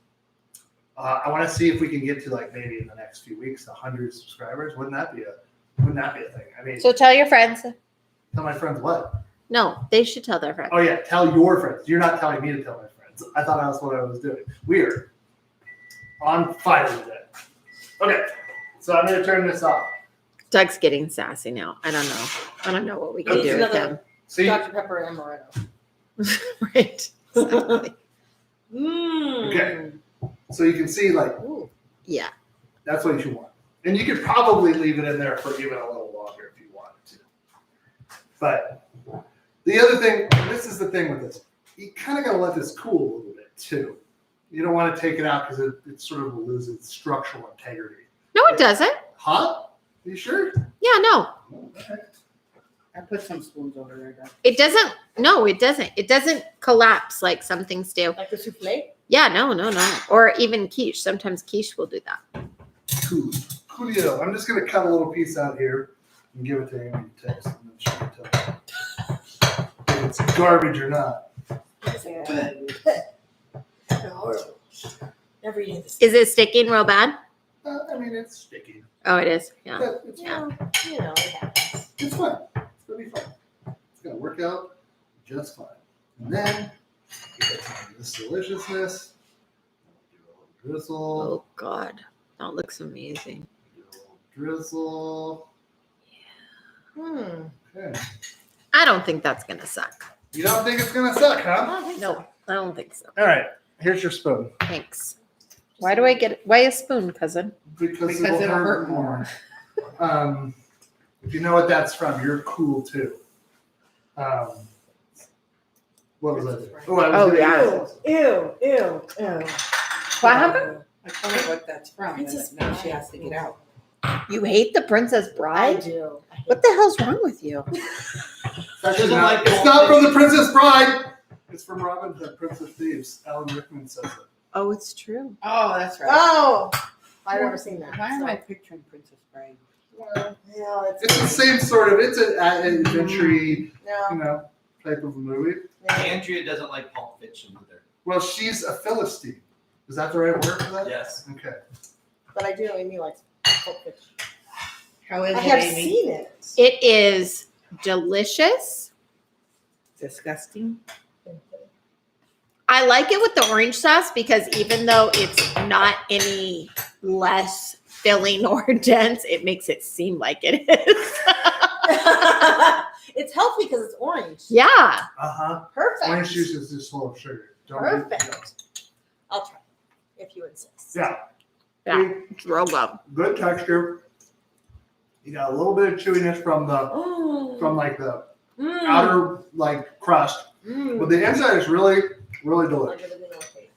I want to see if we can get to maybe in the next few weeks 100 subscribers. Wouldn't that be a thing? I mean, So tell your friends. tell my friends what? No, they should tell their friends. Oh yeah, tell your friends. You're not telling me to tell my friends. I thought that's what I was doing. Weird. On fire today. Okay, so I'm gonna turn this off. Doug's getting sassy now. I don't know what we can Okay. do with him. See, Dr. Pepper and amaretto. Right. Exactly. Okay. so you can see Ooh. Yeah. that's what you should want, and you could probably leave it in there for even a little longer if you wanted to. But the other thing, and this is the thing with this, you kind of gotta let this cool a little bit too. You don't want to take it out because it sort of will lose its structural integrity. No, it doesn't. Hot? You sure? Yeah, no. Okay. I put some spoons over there, Doug. It doesn't. No, it doesn't. It doesn't collapse like some things do. Like the souffle? Yeah, no. Or even quiche. Sometimes quiche will do that. Cool. Coolio. I'm just gonna cut a little piece out here and give it to Amy to taste, and then she can tell me if it's garbage or not. Never eaten this. Is it sticking real bad? I mean, it's sticky. Oh, it is. Yeah. But it's Yeah. fine. It happens. It's fine. It's gonna be fine. It's gonna work out just fine. And then we get some of this deliciousness. Do a little drizzle. Oh God, that looks amazing. Do a little drizzle. Okay. I don't think that's gonna suck. You don't think it's gonna suck, huh? I don't think No, I don't think so. All right. Here's your spoon. Thanks. Why do I get? Why a spoon, cousin? Because it'll hurt more. If you know what that's from, you're cool too. What was Princess that? Bride. I was Oh, gonna- yeah. Ew. What happened? I told her what that's from, Princess and now she Bride. has to get out. You hate the Princess I Bride? do. What the hell's wrong with you? Actually, Doesn't like it's not from the Princess Bride. It's from Robin Hood, Prince of Thieves. Alan Rickman says it. Oh, it's true. Oh, that's right. Oh, I've never seen that. Why am so- I picturing Princess Bride? No, It's the same sort of. It's an adventure, you No. know, type of movie. no. Andrea doesn't like Pulp Fiction either. Well, she's a Philistine. Is that the right word for that? Yes. Okay. But I do know Amy likes Pulp Fiction. How is I it, have Amy? seen it. It is delicious. Disgusting. I like it with the orange sauce because even though it's not any less filling or dense, it makes it seem like it is. It's healthy because it's orange. Yeah. Uh-huh. Perfect. Orange juice is just full of sugar. Perfect. I'll try if you insist. Yeah. Yeah. It's real good. Good texture. You got a little bit of chewiness from the like the outer like crust, but the inside is really, really I'll delicious. give it another taste.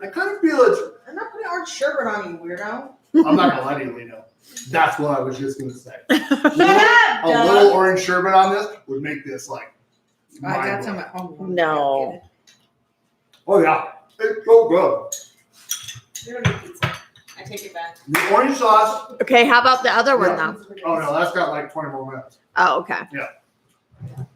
I kind of feel it's. I'm not putting orange sherbet on you, weirdo. I'm not gonna lie to you, Lino. That's what I was just gonna say. Shut up, A little orange sherbet on this would make this like. I got mind-blowing. some at home. No. Oh yeah, it's so good. You don't need pizza. I take it back. The orange sauce. Okay, how about the other one Yeah. though? Oh no, that's got like 20 more minutes. Oh, okay.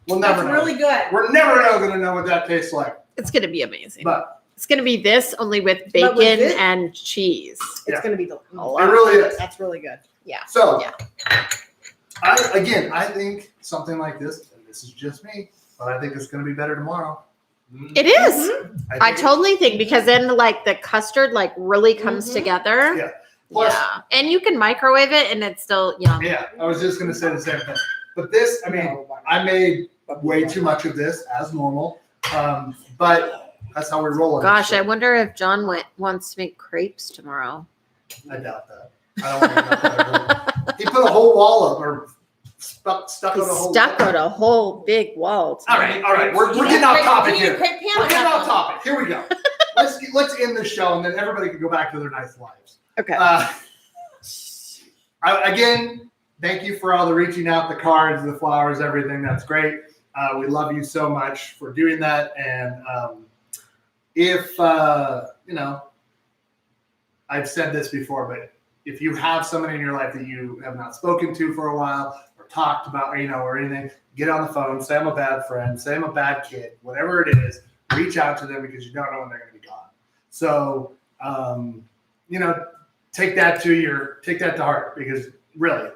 We'll That's never know. really good. We're never gonna know what that tastes like. It's gonna be amazing. But It's gonna be this only with But bacon with this- and cheese. It's Yeah. gonna be it really is. That's really good. So, Yeah. I think something like this, and this is just me, but I think it's going to be better tomorrow. It is. Mm-hmm. I totally think because then like the custard like really comes Mhm. together. Yeah. Plus, Yeah. And you can microwave it and it's still yum. yeah, I was just going to say the same thing. But this, I mean, I made way too much of this as normal, but that's how we roll. on Gosh, this I show. wonder if John wants to make crepes tomorrow. I doubt that. I don't want to. He put a whole wall up or stuck He on a whole. stuccoed a whole big wall. All right. We're getting off topic here. Crepe pan We're on getting that off one. topic. Here we go. Let's end the show, and then everybody can go back to their nice lives. Okay. Again, thank you for all the reaching out, the cards, the flowers, everything. That's great. We love you so much for doing that. And if you know, I've said this before, but if you have somebody in your life that you have not spoken to for a while or talked about, or anything, get on the phone, say I'm a bad friend, say I'm a bad kid, whatever it is, reach out to them because you don't know when they're going to be gone. So, take that to heart because really,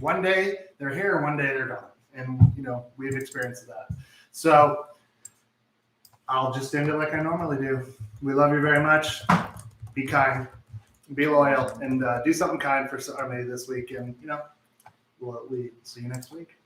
one day they're here and one day they're gone. And, we've experienced that. So I'll just end it like I normally do. We love you very much. Be kind. Be loyal and do something kind for somebody this week. And, we'll see you next week.